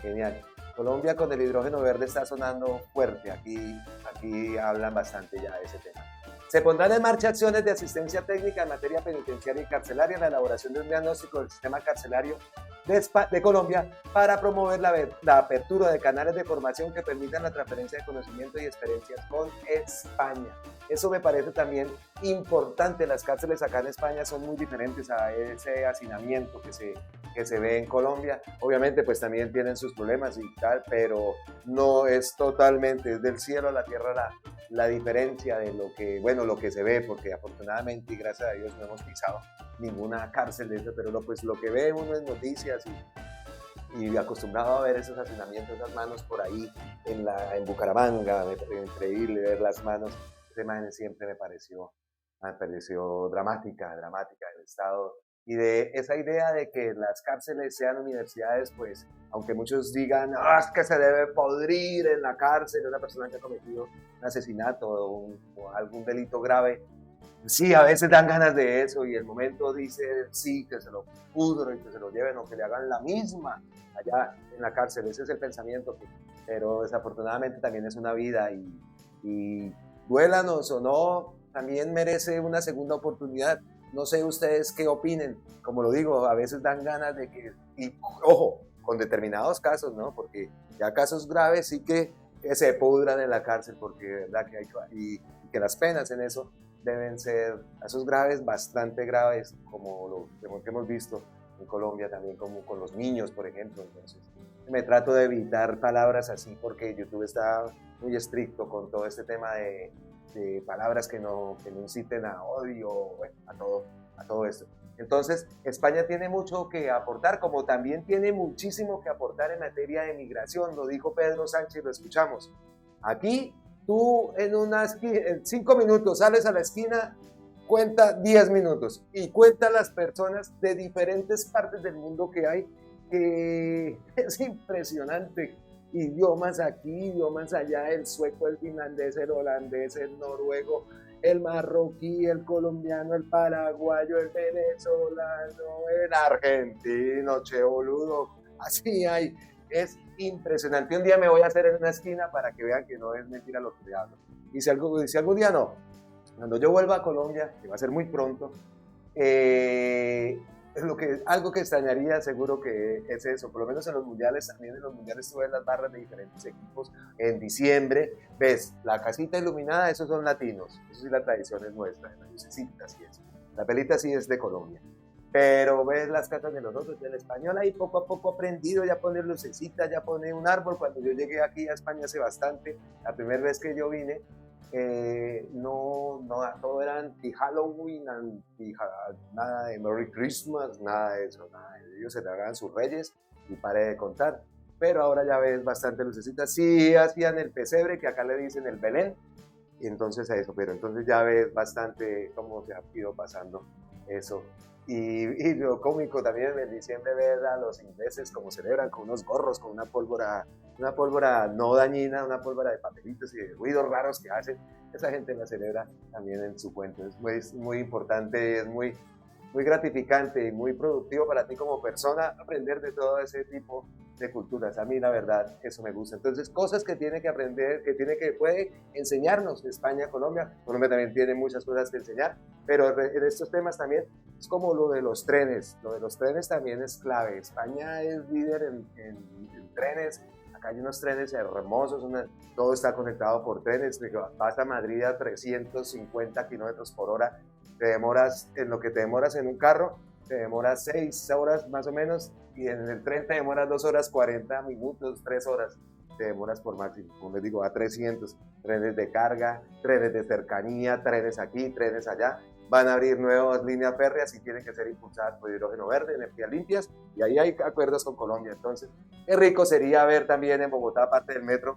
Colombia con el hidrógeno verde está sonando fuerte. Aquí hablan bastante ya de ese tema. Se pondrán en marcha acciones de asistencia técnica en materia penitenciaria y carcelaria en la elaboración de un diagnóstico del sistema carcelario de Colombia para promover la apertura de canales de formación que permitan la transferencia de conocimiento y experiencias con España. Eso me parece también importante. Las cárceles acá en España son muy diferentes a ese hacinamiento que se ve en Colombia. Obviamente pues también tienen sus problemas y tal, pero no es totalmente, es del cielo a la tierra la diferencia de lo que se ve, porque afortunadamente y gracias a Dios no hemos pisado ninguna cárcel de eso, pero lo que ve uno en noticias y acostumbrado a ver esos hacinamientos, esas manos por ahí en Bucaramanga, increíble ver las manos. Esa imagen siempre me pareció dramática del Estado, y de esa idea de que las cárceles sean universidades, pues, aunque muchos digan, es que se debe podrir en la cárcel una persona que ha cometido un asesinato o algún delito grave, sí, a veces dan ganas de eso, y el momento dice, sí, que se lo pudren, que se lo lleven o que le hagan la misma allá en la cárcel. Ese es el pensamiento, pero desafortunadamente también es una vida, y duélanos o no, también merece una segunda oportunidad. No sé ustedes qué opinen. Como lo digo, a veces dan ganas de que, y ojo, con determinados casos, ¿no? Porque ya casos graves sí que se pudran en la cárcel, porque de verdad que y que las penas en eso deben ser, casos graves, bastante graves, como lo que hemos visto en Colombia también, como con los niños, por ejemplo. Entonces, me trato de evitar palabras así, porque YouTube está muy estricto con todo este tema de palabras que no inciten a odio, bueno, a todo esto. Entonces, España tiene mucho que aportar, como también tiene muchísimo que aportar en materia de migración. Lo dijo Pedro Sánchez, lo escuchamos. Aquí, tú en 5 minutos sales a la esquina, cuenta 10 minutos y cuenta las personas de diferentes partes del mundo que hay, que es impresionante. Idiomas aquí, idiomas allá, el sueco, el finlandés, el holandés, el noruego, el marroquí, el colombiano, el paraguayo, el venezolano, el argentino, che boludo, así hay. Es impresionante. Un día me voy a hacer en una esquina para que vean que no es mentira lo que hablo. Y si algún día no, cuando yo vuelva a Colombia, que va a ser muy pronto, algo que extrañaría seguro que es eso, por lo menos en los mundiales, también en los mundiales tú ves las barras de diferentes equipos en diciembre, ves la casita iluminada, esos son latinos, eso sí la tradición es nuestra, las lucecitas y eso, la pelita sí es de Colombia, pero ves las casas de los otros, del español ahí poco a poco aprendido, ya poner lucecitas, ya poner un árbol. Cuando yo llegué aquí a España hace bastante, la primera vez que yo vine, no, todo era anti-Halloween, nada de Merry Christmas, nada de eso, ellos se tragaban sus reyes y paré de contar, pero ahora ya ves bastante lucecitas. Sí hacían el pesebre, que acá le dicen el Belén, y entonces a eso, pero entonces ya ves bastante cómo se ha ido pasando eso. Y lo cómico también en diciembre ver a los ingleses como celebran con unos gorros, con una pólvora no dañina, una pólvora de papelitos y de ruidos raros que hacen. Esa gente la celebra también en su cuento. Es muy importante, es muy gratificante y muy productivo para ti como persona aprender de todo ese tipo de culturas. A mí la verdad eso me gusta. Entonces, cosas que tiene que aprender, puede enseñarnos España, Colombia. Colombia también tiene muchas cosas que enseñar, pero en estos temas también es como lo de los trenes. Lo de los trenes también es clave. España es líder en trenes. Acá hay unos trenes hermosos, todo está conectado por trenes. Vas a Madrid a 350 kilómetros por hora. Te demoras, en lo que te demoras en un carro, te demoras 6 horas más o menos, y en el tren te demoras 2 horas 40 minutos, 3 horas. Te demoras por máximo, como les digo, a 300. Trenes de carga, trenes de cercanía, trenes aquí, trenes allá. Van a abrir nuevas líneas férreas y tienen que ser impulsadas por hidrógeno verde, energías limpias, y ahí hay acuerdos con Colombia. Entonces, qué rico sería ver también en Bogotá, aparte del metro,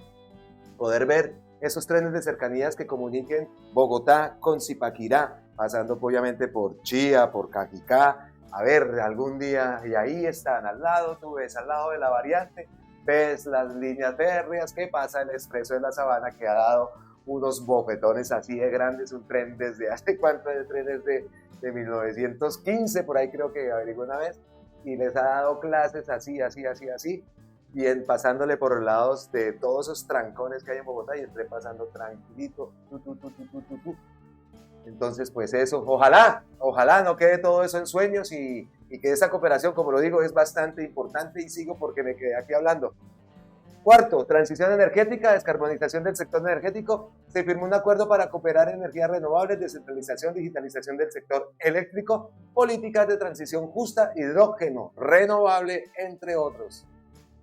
poder ver esos trenes de cercanías que comuniquen Bogotá con Zipaquirá, pasando obviamente por Chía, por Cajicá. A ver, algún día, y ahí están, al lado, tú ves, al lado de la variante, ves las líneas férreas. ¿Qué pasa? El Expreso de la Sabana, que ha dado unos bofetones así de grandes, un tren desde hace cuánto, de trenes de 1915, por ahí creo que averigué una vez, y les ha dado clases así, y pasándole por los lados de todos esos trancones que hay en Bogotá, y el tren pasando tranquilito, Entonces, pues eso, ojalá no quede todo eso en sueños, y que esa cooperación, como lo digo, es bastante importante, y sigo porque me quedé aquí hablando. Cuarto, transición energética, descarbonización del sector energético. Se firmó un acuerdo para cooperar en energías renovables, descentralización, digitalización del sector eléctrico, políticas de transición justa, hidrógeno renovable, entre otros.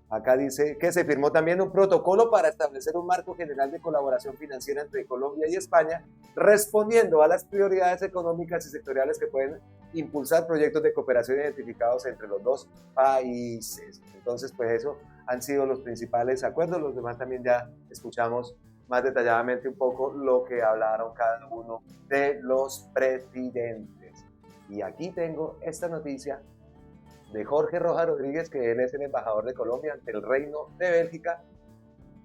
Acá dice que se firmó también un protocolo para establecer un marco general de colaboración financiera entre Colombia y España, respondiendo a las prioridades económicas y sectoriales que pueden impulsar proyectos de cooperación identificados entre los dos países. Entonces, pues eso han sido los principales acuerdos. Los demás también ya escuchamos más detalladamente un poco lo que hablaron cada uno de los presidentes. Y aquí tengo esta noticia de Jorge Rojas Rodríguez, que él es el embajador de Colombia ante el Reino de Bélgica.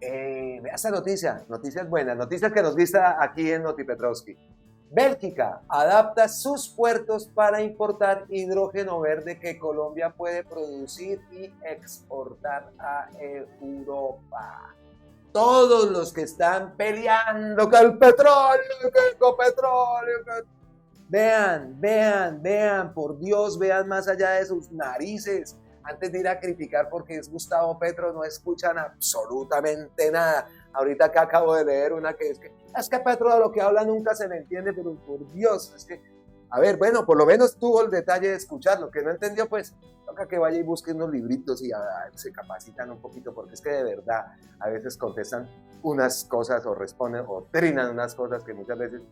Vea esta noticia, noticias buenas, noticias que nos gusta aquí en Noti Petrovsky. Bélgica adapta sus puertos para importar hidrógeno verde que Colombia puede producir y exportar a Europa. Todos los que están peleando que el petróleo, que el copetróleo, vean, por Dios, vean más allá de sus narices. Antes de ir a criticar porque es Gustavo Petro, no escuchan absolutamente nada. Ahorita acá acabo de leer una que es que Petro de lo que habla nunca se le entiende, pero por Dios, es que, a ver, bueno, por lo menos tuvo el detalle de escuchar. Lo que no entendió, pues, toca que vaya y busque unos libritos y se capacitan un poquito, porque es que de verdad, a veces contestan unas cosas o responden o trinan unas cosas que muchas veces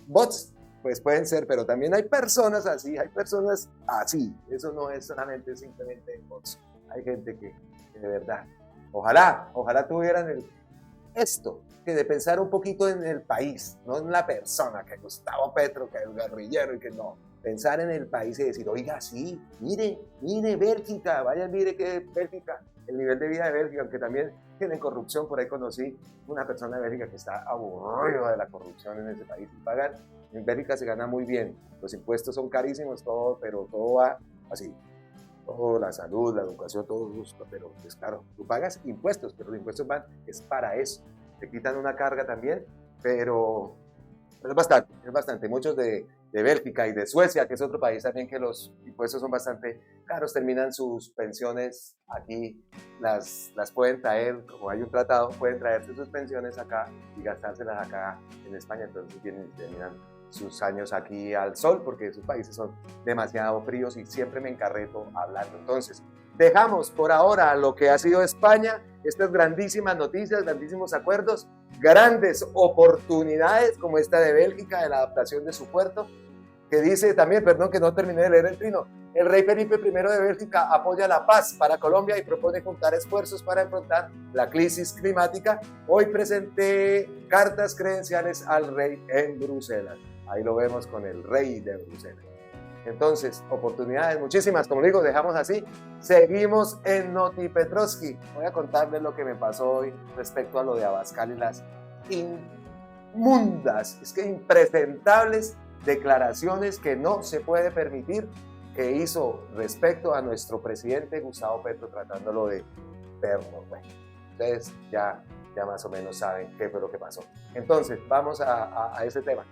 bots, pues pueden ser, pero también hay personas así, eso no es solamente simplemente bots, hay gente que de verdad, ojalá tuvieran esto, que de pensar un poquito en el país, no en la persona, que Gustavo Petro, que es guerrillero, y que no, pensar en el país y decir, oiga, sí, mire Bélgica, vaya, mire que Bélgica, el nivel de vida de Bélgica, aunque también tienen corrupción. Por ahí conocí una persona de Bélgica que está aburrida de la corrupción en ese país, y pagan. En Bélgica se gana muy bien, los impuestos son carísimos, pero todo va así, todo, la salud, la educación, todo justo, pero es claro, tú pagas impuestos, pero los impuestos es para eso, te quitan una carga también, pero es bastante, muchos de Bélgica y de Suecia, que es otro país también que los impuestos son bastante caros, terminan sus pensiones aquí, las pueden traer, como hay un tratado, pueden traerse sus pensiones acá y gastárselas acá en España, entonces terminan sus años aquí al sol, porque sus países son demasiado fríos y siempre me encarreto hablando. Entonces, dejamos por ahora lo que ha sido España, estas grandísimas noticias, grandísimos acuerdos, grandes oportunidades como esta de Bélgica, de la adaptación de su puerto, que dice también, perdón que no terminé de leer el trino, el rey Felipe I de Bélgica apoya la paz para Colombia y propone juntar esfuerzos para enfrentar la crisis climática. Hoy presenté cartas credenciales al rey en Bruselas. Ahí lo vemos con el rey de Bruselas. Entonces, oportunidades muchísimas, como digo, dejamos así. Seguimos en Noti Petrovsky. Voy a contarles lo que me pasó hoy respecto a lo de Abascal y las inmundas, impresentables declaraciones que no se puede permitir que hizo respecto a nuestro presidente Gustavo Petro, tratándolo de perro. Bueno, ustedes ya más o menos saben qué fue lo que pasó. Entonces, vamos a ese tema.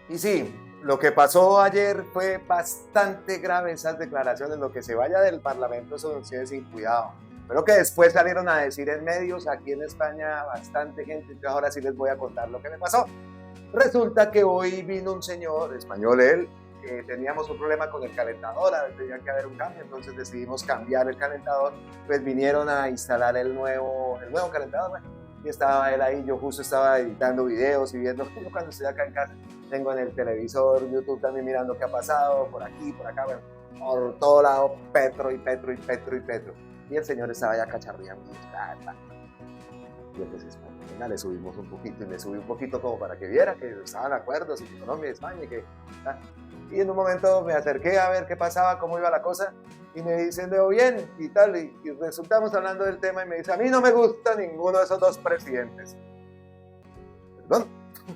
Y sí, lo que pasó ayer fue bastante grave, esas declaraciones. Lo que se vaya del Parlamento, eso nos tiene sin cuidado. Pero que después salieron a decir en medios, aquí en España, bastante gente, entonces ahora sí les voy a contar lo que me pasó. Resulta que hoy vino un señor, español él, teníamos un problema con el calentador, tenía que haber un cambio, entonces decidimos cambiar el calentador, pues vinieron a instalar el nuevo calentador, bueno, y estaba él ahí, yo justo estaba editando videos y viendo, yo cuando estoy acá en casa, tengo en el televisor, YouTube también mirando qué ha pasado, por aquí, por acá, bueno, por todo lado, Petro, y el señor estaba ya cacharreando, y entonces, venga, le subimos un poquito, y le subí un poquito como para que viera que estaban acuerdos, y que Colombia y España, y en un momento me acerqué a ver qué pasaba, cómo iba la cosa, y me dicen, Leo, bien, y tal, y resultamos hablando del tema, y me dice, a mí no me gusta ninguno de esos dos presidentes. Perdón,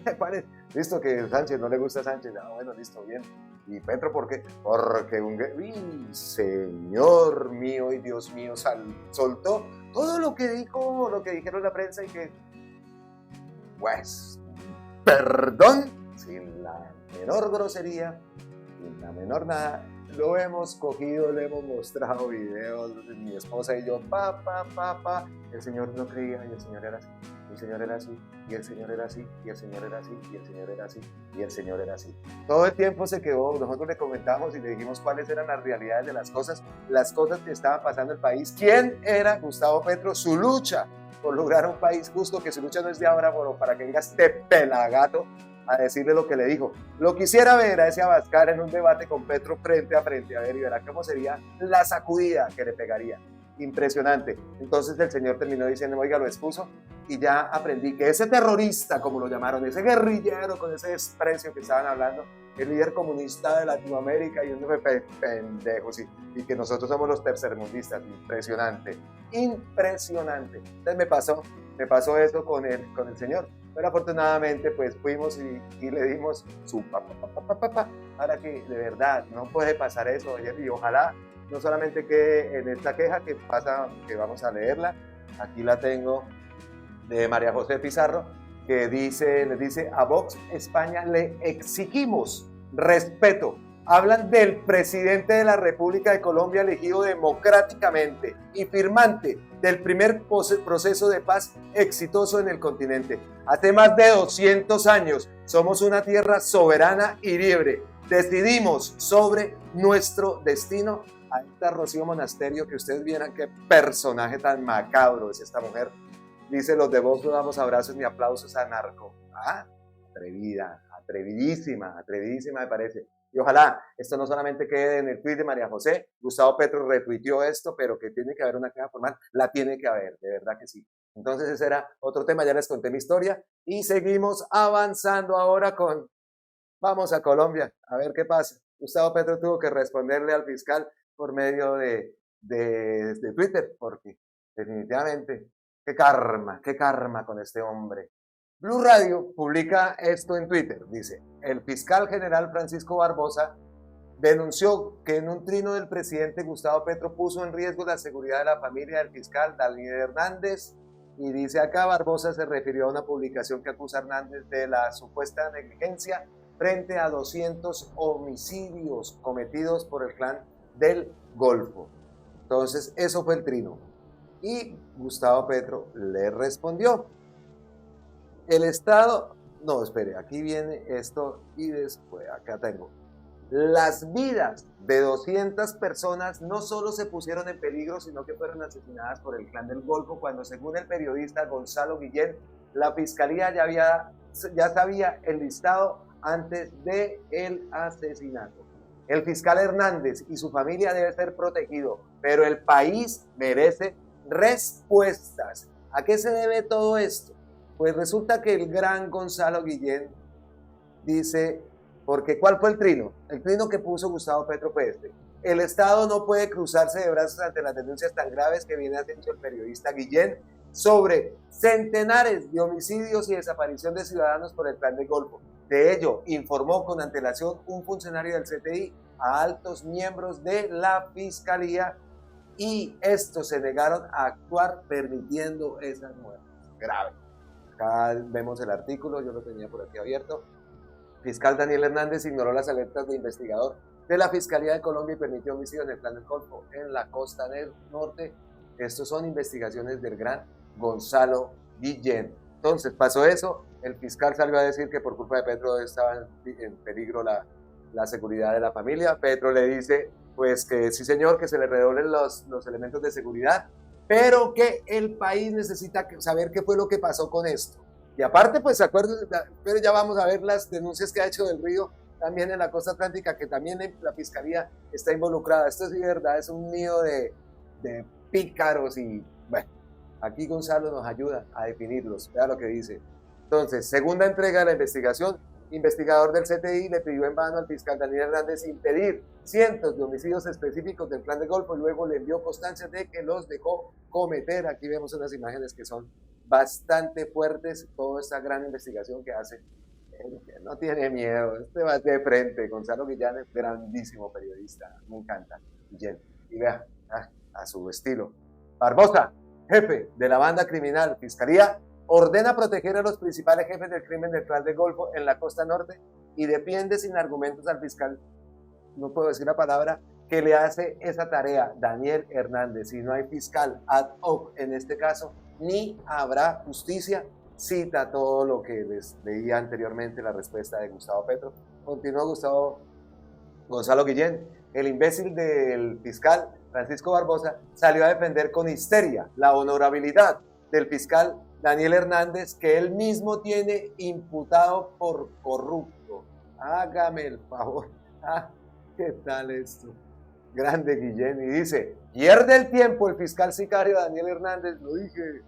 me parece, listo, que Sánchez no le gusta a Sánchez, bueno, listo, bien. ¿Y Petro por qué? Porque señor mío y Dios mío, soltó todo lo que dijo, lo que dijeron la prensa y que, pues, perdón, sin la menor grosería, sin la menor nada, lo hemos cogido, le hemos mostrado videos, mi esposa y yo, el señor no creía y el señor era así, el señor era así, y el señor era así, y el señor era así, y el señor era así, y el señor era así. Todo el tiempo se quedó, nosotros le comentamos y le dijimos cuáles eran las realidades de las cosas que estaban pasando en el país, quién era Gustavo Petro, su lucha por lograr un país justo, que su lucha no es de ahora, bueno, para que venga este pelagato a decirle lo que le dijo. Lo quisiera ver a ese Abascal en un debate con Petro frente a frente, a ver, y verá cómo sería la sacudida que le pegaría. Impresionante. Entonces el señor terminó diciendo, oiga, lo expuso, y ya aprendí que ese terrorista, como lo llamaron, ese guerrillero con ese desprecio que estaban hablando, el líder comunista de Latinoamérica, y uno pendejo, sí, y que nosotros somos los tercermundistas. Impresionante, impresionante. Entonces me pasó eso con el señor, pero afortunadamente pues fuimos y le dimos su para que de verdad no puede pasar eso, y ojalá no solamente quede en esta queja que pasa, que vamos a leerla, aquí la tengo, de María José Pizarro, que les dice, a Vox España le exigimos respeto. Hablan del presidente de la República de Colombia elegido democráticamente y firmante del primer proceso de paz exitoso en el continente. Hace más de 200 años somos una tierra soberana y libre. Decidimos sobre nuestro destino. A esta Rocío Monasterio, que ustedes vieran qué personaje tan macabro es esta mujer. Dice, los de Vox no damos abrazos ni aplausos a narco. Atrevida, atrevidísima me parece. Y ojalá esto no solamente quede en el tuit de María José, Gustavo Petro retuiteó esto, pero que tiene que haber una queja formal, la tiene que haber, de verdad que sí. Entonces ese era otro tema, ya les conté mi historia y seguimos avanzando ahora vamos a Colombia, a ver qué pasa. Gustavo Petro tuvo que responderle al fiscal por medio de Twitter, porque definitivamente, qué karma con este hombre. Blue Radio publica esto en Twitter, dice, el fiscal general Francisco Barbosa denunció que en un trino del presidente Gustavo Petro puso en riesgo la seguridad de la familia del fiscal Daniel Hernández, y dice acá, Barbosa se refirió a una publicación que acusa a Hernández de la supuesta negligencia frente a 200 homicidios cometidos por el clan del Golfo. Entonces, eso fue el trino. Y Gustavo Petro le respondió. El Estado, no, espere, aquí viene esto y después, acá tengo. Las vidas de 200 personas no solo se pusieron en peligro, sino que fueron asesinadas por el clan del Golfo cuando, según el periodista Gonzalo Guillén, la fiscalía ya sabía el listado antes del asesinato. El fiscal Hernández y su familia deben ser protegidos, pero el país merece respuestas. ¿A qué se debe todo esto? Pues resulta que el gran Gonzalo Guillén dice, porque ¿cuál fue el trino? El trino que puso Gustavo Petro fue este. El Estado no puede cruzarse de brazos ante las denuncias tan graves que viene haciendo el periodista Guillén sobre centenares de homicidios y desaparición de ciudadanos por el clan del Golfo. De ello, informó con antelación un funcionario del CTI a altos miembros de la Fiscalía, y estos se negaron a actuar permitiendo esas muertes. Grave. Acá vemos el artículo, yo lo tenía por aquí abierto. Fiscal Daniel Hernández ignoró las alertas de investigador de la Fiscalía de Colombia y permitió homicidio en el clan del Golfo en la costa del norte Estos son investigaciones del gran Gonzalo Guillén. Entonces pasó eso, el fiscal salió a decir que por culpa de Petro estaba en peligro la seguridad de la familia. Petro le dice pues que sí señor, que se le redoblen los elementos de seguridad, pero que el país necesita saber qué fue lo que pasó con esto. Y aparte, pues, pero ya vamos a ver las denuncias que ha hecho Del Río también en la costa atlántica, que también la fiscalía está involucrada. Esto sí, de verdad, es un nido de pícaros y, bueno, aquí Gonzalo nos ayuda a definirlos. Vea lo que dice. Entonces, segunda entrega de la investigación. Investigador del CTI le pidió en vano al fiscal Daniel Hernández impedir cientos de homicidios específicos del Plan de Golfo y luego le envió constancia de que los dejó cometer. Aquí vemos unas imágenes que son bastante fuertes, toda esta gran investigación que hace. No tiene miedo, este va de frente. Gonzalo Guillén es grandísimo periodista, me encanta. Guillén. Y vea, a su estilo. Barbosa, jefe de la banda criminal, fiscalía, ordena proteger a los principales jefes del crimen del Plan del Golfo en la costa norte y defiende sin argumentos al fiscal, no puedo decir la palabra, que le hace esa tarea, Daniel Hernández. Si no hay fiscal ad hoc en este caso, ni habrá justicia. Cita todo lo que les leía anteriormente, la respuesta de Gustavo Petro. Continúa Gonzalo Guillén. El imbécil del fiscal Francisco Barbosa salió a defender con histeria la honorabilidad del fiscal Daniel Hernández, que él mismo tiene imputado por corrupto. Hágame el favor. ¿Qué tal esto? Grande Guillén. Y dice, pierde el tiempo el fiscal sicario Daniel Hernández, lo dije,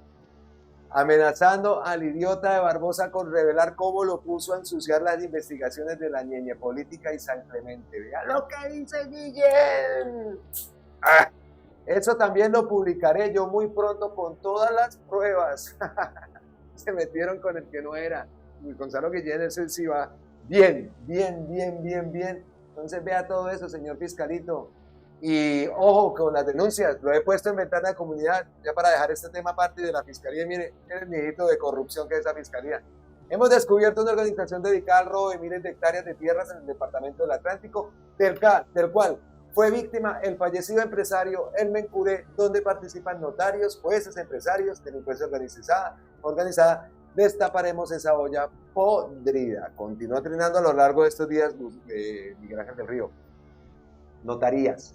amenazando al idiota de Barbosa con revelar cómo lo puso a ensuciar las investigaciones de la ñeñe política y San Clemente. Vean lo que dice Guillén. Eso también lo publicaré yo muy pronto con todas las pruebas. Se metieron con el que no era. Y Gonzalo Guillén, ese sí va bien. Entonces vea todo eso, señor fiscalito. Y ojo con las denuncias, lo he puesto en ventana de comunidad, ya para dejar este tema aparte de la fiscalía. Mire, el nidito de corrupción que es esa fiscalía. Hemos descubierto una organización dedicada al robo de miles de hectáreas de tierras en el departamento del Atlántico, del cual fue víctima el fallecido empresario Elmen Curé, donde participan notarios, jueces, empresarios, delincuencia organizada. Destaparemos esa olla podrida. Continúa trinando a lo largo de estos días Miguel Ángel del Río. Notarías,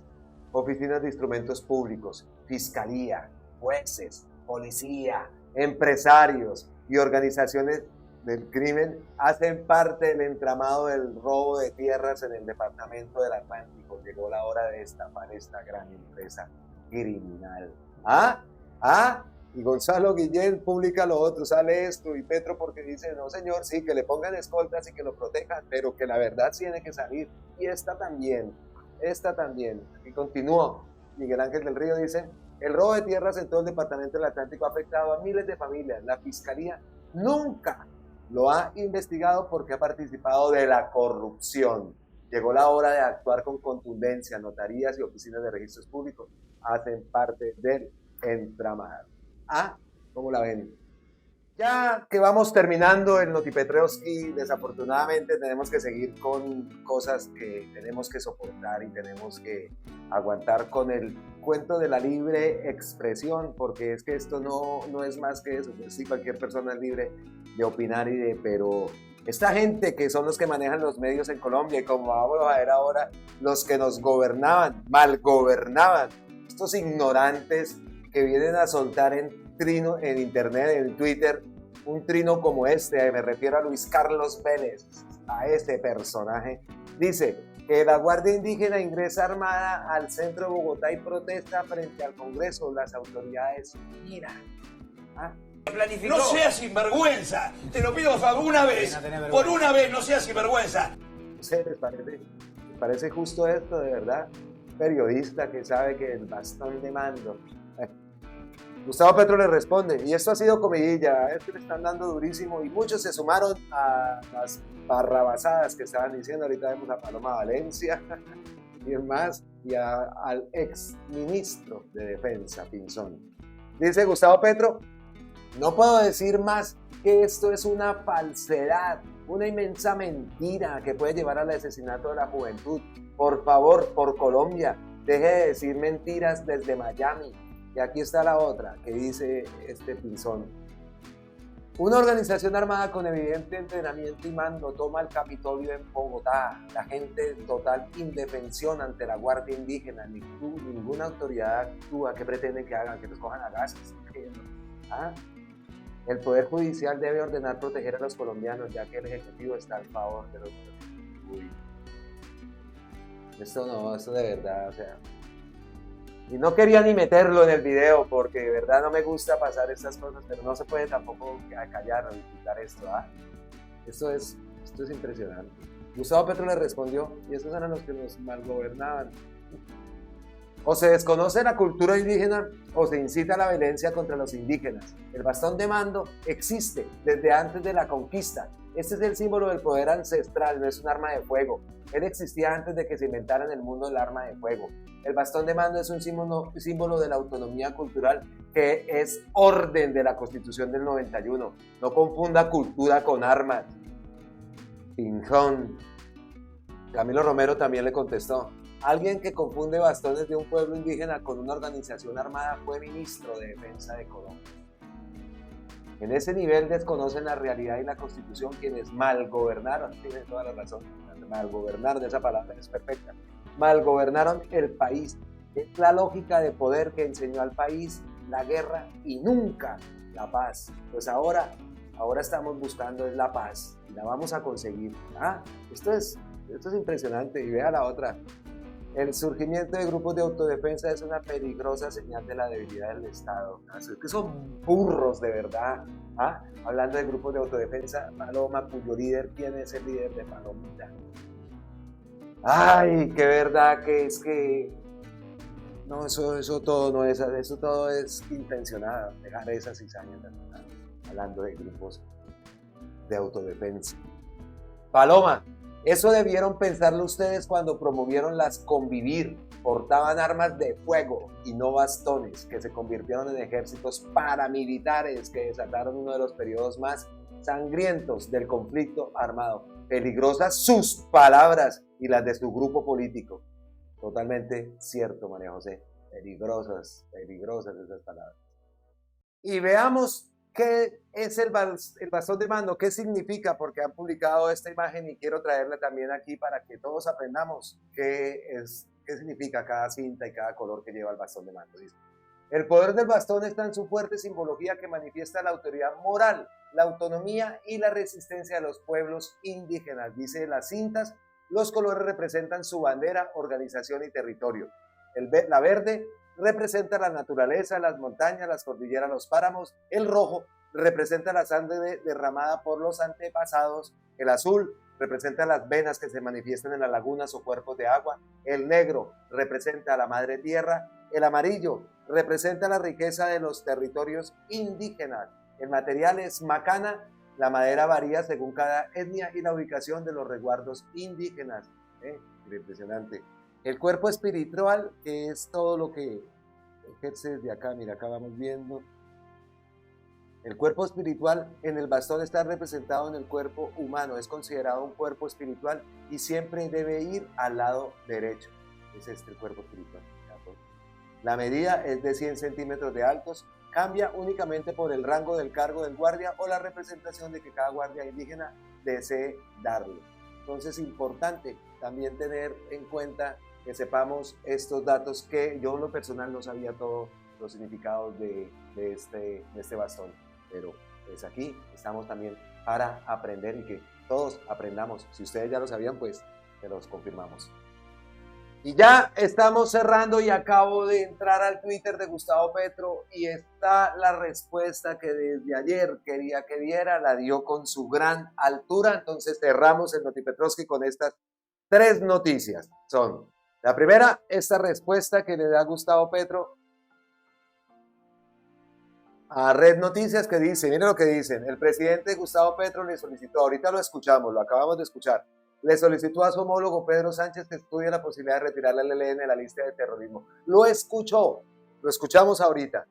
oficinas de instrumentos públicos, fiscalía, jueces, policía, empresarios y organizaciones del crimen hacen parte del entramado del robo de tierras en el departamento del Atlántico. Llegó la hora de destapar esta gran empresa criminal. Y Gonzalo Guillén publica lo otro, sale esto, y Petro porque dice, no señor, sí, que le pongan escoltas y que lo protejan, pero que la verdad tiene que salir. Y esta también. Y continúa. Miguel Ángel del Río dice, el robo de tierras en todo el departamento del Atlántico ha afectado a miles de familias. La fiscalía nunca lo ha investigado porque ha participado de la corrupción. Llegó la hora de actuar con contundencia. Notarías y oficinas de registros públicos hacen parte del entramado. ¿Cómo la ven? Ya que vamos terminando el Notipetrovsky, desafortunadamente tenemos que seguir con cosas que tenemos que soportar y tenemos que aguantar con el cuento de la libre expresión, porque es que esto no es más que eso. Pues sí, cualquier persona es libre de opinar pero esta gente que son los que manejan los medios en Colombia, y como vamos a ver ahora, los que nos gobernaban, mal gobernaban, estos ignorantes que vienen a soltar en internet, en Twitter, un trino como este, me refiero a Luis Carlos Vélez, a este personaje, dice que la Guardia Indígena ingresa armada al centro de Bogotá y protesta frente al Congreso. Las autoridades miran. No seas sinvergüenza, te lo pido por una vez, no seas sinvergüenza. ¿Les parece justo esto, de verdad? Periodista que sabe que el bastón de mando. Gustavo Petro le responde, y esto ha sido comidilla, es que le están dando durísimo, y muchos se sumaron a las barrabasadas que estaban diciendo. Ahorita vemos a Paloma Valencia y más, y al ex ministro de Defensa, Pinzón. Dice Gustavo Petro, no puedo decir más que esto es una falsedad, una inmensa mentira que puede llevar al asesinato de la juventud. Por favor, por Colombia, deje de decir mentiras desde Miami. Y aquí está la otra, que dice este Pinzón. Una organización armada con evidente entrenamiento y mando toma el Capitolio en Bogotá. La gente en total indefensión ante la Guardia Indígena. Ninguna autoridad actúa. ¿Qué pretenden que hagan? ¿Que los cojan a gases? ¿Ah? El Poder Judicial debe ordenar proteger a los colombianos, ya que el Ejecutivo está a favor de los... Uy. Esto no, esto de verdad, o sea... Y no quería ni meterlo en el video porque de verdad no me gusta pasar estas cosas, pero no se puede tampoco callar o quitar esto, ¿ah? Esto es impresionante. Gustavo Petro le respondió, y esos eran los que nos malgobernaban. O se desconoce la cultura indígena o se incita a la violencia contra los indígenas. El bastón de mando existe desde antes de la conquista. Este es el símbolo del poder ancestral, no es un arma de fuego. Él existía antes de que se inventara en el mundo el arma de fuego. El bastón de mando es un símbolo de la autonomía cultural que es orden de la Constitución del 91. No confunda cultura con armas. Pinzón. Camilo Romero también le contestó. Alguien que confunde bastones de un pueblo indígena con una organización armada fue ministro de Defensa de Colombia. En ese nivel desconocen la realidad y la Constitución quienes malgobernaron, tienen toda la razón, malgobernar, esa palabra es perfecta, malgobernaron el país. Es la lógica de poder que enseñó al país la guerra y nunca la paz. Pues ahora estamos buscando la paz y la vamos a conseguir. Esto es impresionante. Y vea la otra. El surgimiento de grupos de autodefensa es una peligrosa señal de la debilidad del Estado. Es que son burros de verdad. Hablando de grupos de autodefensa, Paloma, cuyo líder, ¿quién es el líder de Palomita? Ay, qué verdad que es que... No, eso todo es intencionado. Dejar esas cizañas hablando de grupos de autodefensa. Paloma. Eso debieron pensarlo ustedes cuando promovieron las convivir, portaban armas de fuego y no bastones, que se convirtieron en ejércitos paramilitares que desataron uno de los periodos más sangrientos del conflicto armado. Peligrosas sus palabras y las de su grupo político. Totalmente cierto, María José. Peligrosas esas palabras. Y veamos ¿qué es el bastón de mando? ¿Qué significa? Porque han publicado esta imagen y quiero traerla también aquí para que todos aprendamos qué significa cada cinta y cada color que lleva el bastón de mando. Dice, el poder del bastón está en su fuerte simbología que manifiesta la autoridad moral, la autonomía y la resistencia de los pueblos indígenas. Dice las cintas, los colores representan su bandera, organización y territorio. La verde representa la naturaleza, las montañas, las cordilleras, los páramos. El rojo representa la sangre derramada por los antepasados. El azul representa las venas que se manifiestan en las lagunas o cuerpos de agua. El negro representa a la madre tierra. El amarillo representa la riqueza de los territorios indígenas. El material es macana. La madera varía según cada etnia y la ubicación de los resguardos indígenas. Impresionante. El cuerpo espiritual, que es todo lo que ejerce desde acá, mira, acá vamos viendo. El cuerpo espiritual en el bastón está representado en el cuerpo humano, es considerado un cuerpo espiritual y siempre debe ir al lado derecho. Es el cuerpo espiritual. La medida es de 100 centímetros de altos, cambia únicamente por el rango del cargo del guardia o la representación de que cada guardia indígena desee darle. Entonces es importante también tener en cuenta que sepamos estos datos que yo en lo personal no sabía todos los significados de este bastón, pero pues aquí estamos también para aprender y que todos aprendamos. Si ustedes ya lo sabían, pues se los confirmamos. Y ya estamos cerrando y acabo de entrar al Twitter de Gustavo Petro y está la respuesta que desde ayer quería que diera, la dio con su gran altura. Entonces cerramos el Notipetrovsky con estas 3 noticias. Son, la primera, esta respuesta que le da Gustavo Petro a Red Noticias que dice, miren lo que dicen, el presidente Gustavo Petro le solicitó, ahorita lo escuchamos, lo acabamos de escuchar, le solicitó a su homólogo Pedro Sánchez que estudie la posibilidad de retirar al ELN de la lista de terrorismo. Lo escuchamos ahorita,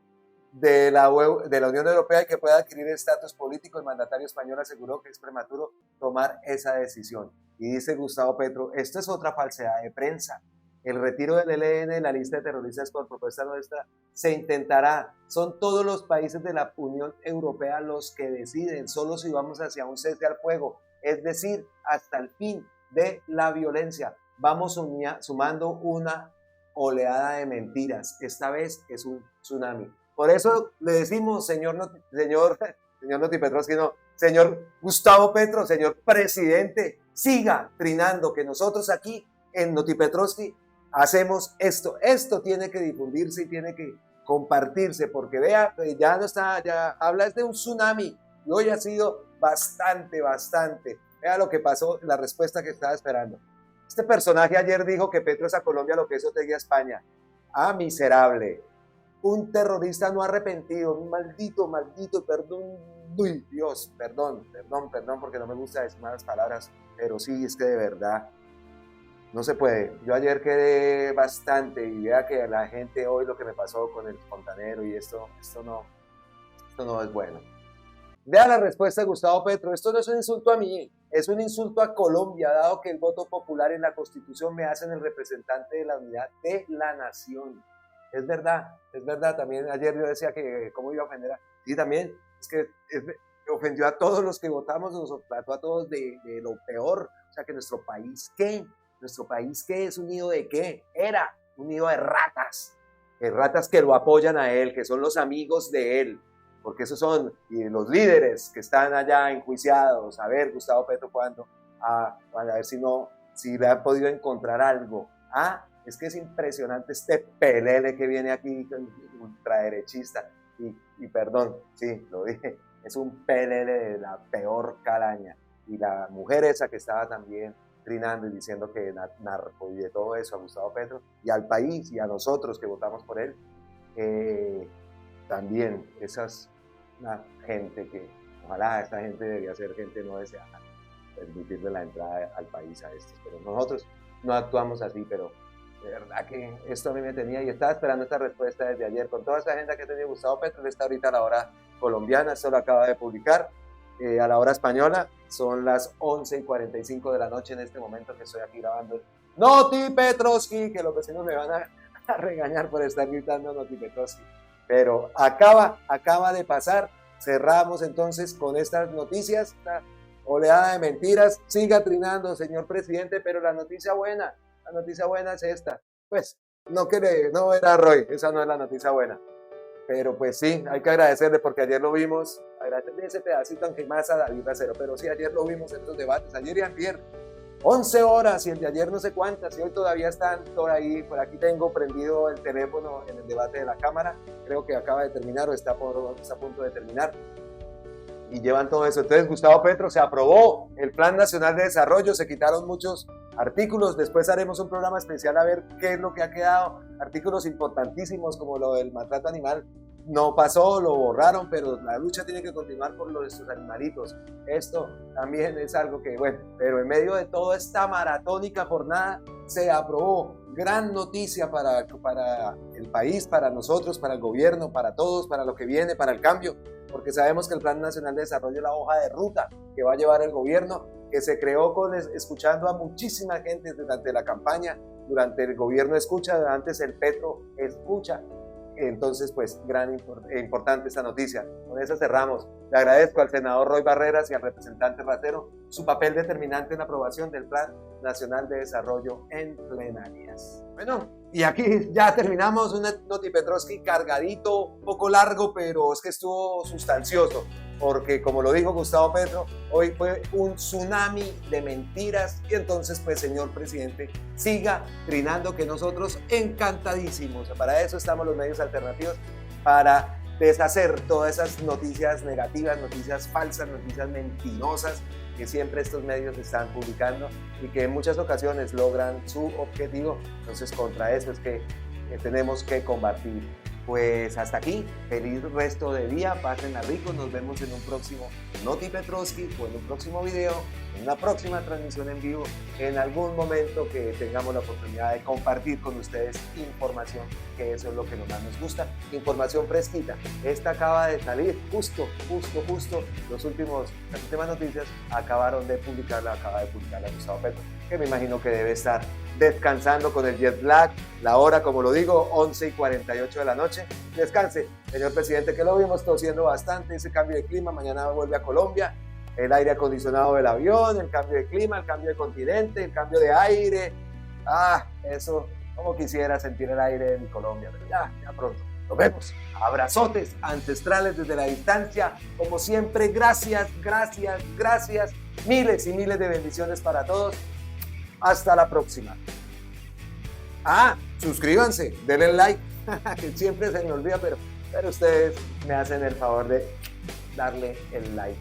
de la Unión Europea y que pueda adquirir estatus político. El mandatario español aseguró que es prematuro tomar esa decisión. Y dice Gustavo Petro, esto es otra falsedad de prensa. El retiro del ELN de la lista de terroristas por propuesta nuestra se intentará. Son todos los países de la Unión Europea los que deciden, solo si vamos hacia un cese al fuego, es decir, hasta el fin de la violencia. Vamos sumando una oleada de mentiras. Esta vez es un tsunami. Por eso le decimos, señor Noti Petrovski, no, señor Gustavo Petro, señor presidente, siga trinando, que nosotros aquí en Noti Petrovski hacemos esto. Esto tiene que difundirse y tiene que compartirse, porque vea, ya no está, ya hablas de un tsunami y hoy ha sido bastante. Vea lo que pasó, la respuesta que estaba esperando. Este personaje ayer dijo que Petro es a Colombia lo que es Otegui a España. Ah, miserable. Un terrorista no arrepentido, un maldito, perdón, uy, Dios, perdón, porque no me gusta decir malas palabras, pero sí, es que de verdad, no se puede. Yo ayer quedé bastante y vea que la gente hoy lo que me pasó con el fontanero y esto no es bueno. Vea la respuesta de Gustavo Petro, esto no es un insulto a mí, es un insulto a Colombia, dado que el voto popular en la Constitución me hacen el representante de la unidad de la nación. Es verdad, también ayer yo decía que cómo iba a ofender sí, también, es que ofendió a todos los que votamos, nos trató a todos de lo peor, o sea que nuestro país, ¿qué? ¿Nuestro país qué? ¿Es un nido de qué? Era un nido de ratas que lo apoyan a él, que son los amigos de él, porque esos son los líderes que están allá enjuiciados. A ver, Gustavo Petro, ¿cuándo? A ver si le ha podido encontrar algo. Es que es impresionante este pelele que viene aquí, ultraderechista, y perdón, sí, lo dije, es un pelele de la peor calaña, y la mujer esa que estaba también trinando y diciendo que narco y de todo eso a Gustavo Petro, y al país, y a nosotros que votamos por él, también, esa es una gente que, ojalá esta gente debería ser gente no deseada, permitirle la entrada al país a estos, pero nosotros no actuamos así, pero de verdad que esto a mí me tenía y estaba esperando esta respuesta desde ayer. Con toda esa agenda que tenía Gustavo Petro, él está ahorita a la hora colombiana, esto lo acaba de publicar, a la hora española, son las 11:45 de la noche en este momento que estoy aquí grabando Noti Petrovski, que los vecinos me van a regañar por estar gritando Noti Petrovski, pero acaba de pasar. Cerramos entonces con estas noticias, esta oleada de mentiras. Siga trinando, señor presidente, pero la noticia buena es esta. Pues no era Roy, esa no es la noticia buena, pero pues sí, hay que agradecerle porque ayer lo vimos, agradecerle ese pedacito aunque más a David Racero, pero sí, ayer lo vimos en estos debates, ayer y antier, 11 horas, y el de ayer no sé cuántas, y hoy todavía están por ahí. Por aquí tengo prendido el teléfono en el debate de la Cámara, creo que acaba de terminar o está a punto de terminar, y llevan todo eso. Entonces, Gustavo Petro, se aprobó el Plan Nacional de Desarrollo, se quitaron muchos artículos, después haremos un programa especial a ver qué es lo que ha quedado, artículos importantísimos como lo del maltrato animal, no pasó, lo borraron, pero la lucha tiene que continuar por los de sus animalitos. Esto también es algo que, bueno, pero en medio de toda esta maratónica jornada se aprobó. Gran noticia para el país, para nosotros, para el gobierno, para todos, para lo que viene, para el cambio, porque sabemos que el Plan Nacional de Desarrollo es la hoja de ruta que va a llevar el gobierno, que se creó escuchando a muchísima gente durante la campaña, durante el gobierno escucha, antes el Petro escucha. Entonces, pues, importante esta noticia. Con eso cerramos. Le agradezco al senador Roy Barreras y al representante Racero su papel determinante en la aprobación del Plan Nacional de Desarrollo en plenarias. Bueno, y aquí ya terminamos un Noti Petrovski cargadito, un poco largo, pero es que estuvo sustancioso, porque como lo dijo Gustavo Petro, hoy fue un tsunami de mentiras, y entonces, pues, señor presidente, siga trinando, que nosotros encantadísimos. Para eso estamos los medios alternativos, para deshacer todas esas noticias negativas, noticias falsas, noticias mentirosas que siempre estos medios están publicando y que en muchas ocasiones logran su objetivo. Entonces, contra eso es que tenemos que combatir. Pues hasta aquí, feliz resto de día, pásenla rico, nos vemos en un próximo Noti Petroski o en un próximo video, en una próxima transmisión en vivo, en algún momento que tengamos la oportunidad de compartir con ustedes información, que eso es lo que más nos gusta, información fresquita. Esta acaba de salir justo, las últimas noticias acaba de publicarla Gustavo Petro, que me imagino que debe estar descansando con el jet lag, la hora, como lo digo, 11:48 de la noche. Descanse, señor presidente, que lo vimos tosiendo bastante, ese cambio de clima, mañana vuelve a Colombia, el aire acondicionado del avión, el cambio de clima, el cambio de continente, el cambio de aire, eso, como quisiera sentir el aire en Colombia, pero ya pronto, nos vemos, abrazotes ancestrales desde la distancia, como siempre, gracias, miles y miles de bendiciones para todos. Hasta la próxima. Suscríbanse, denle like, que siempre se me olvida, pero ustedes me hacen el favor de darle el like.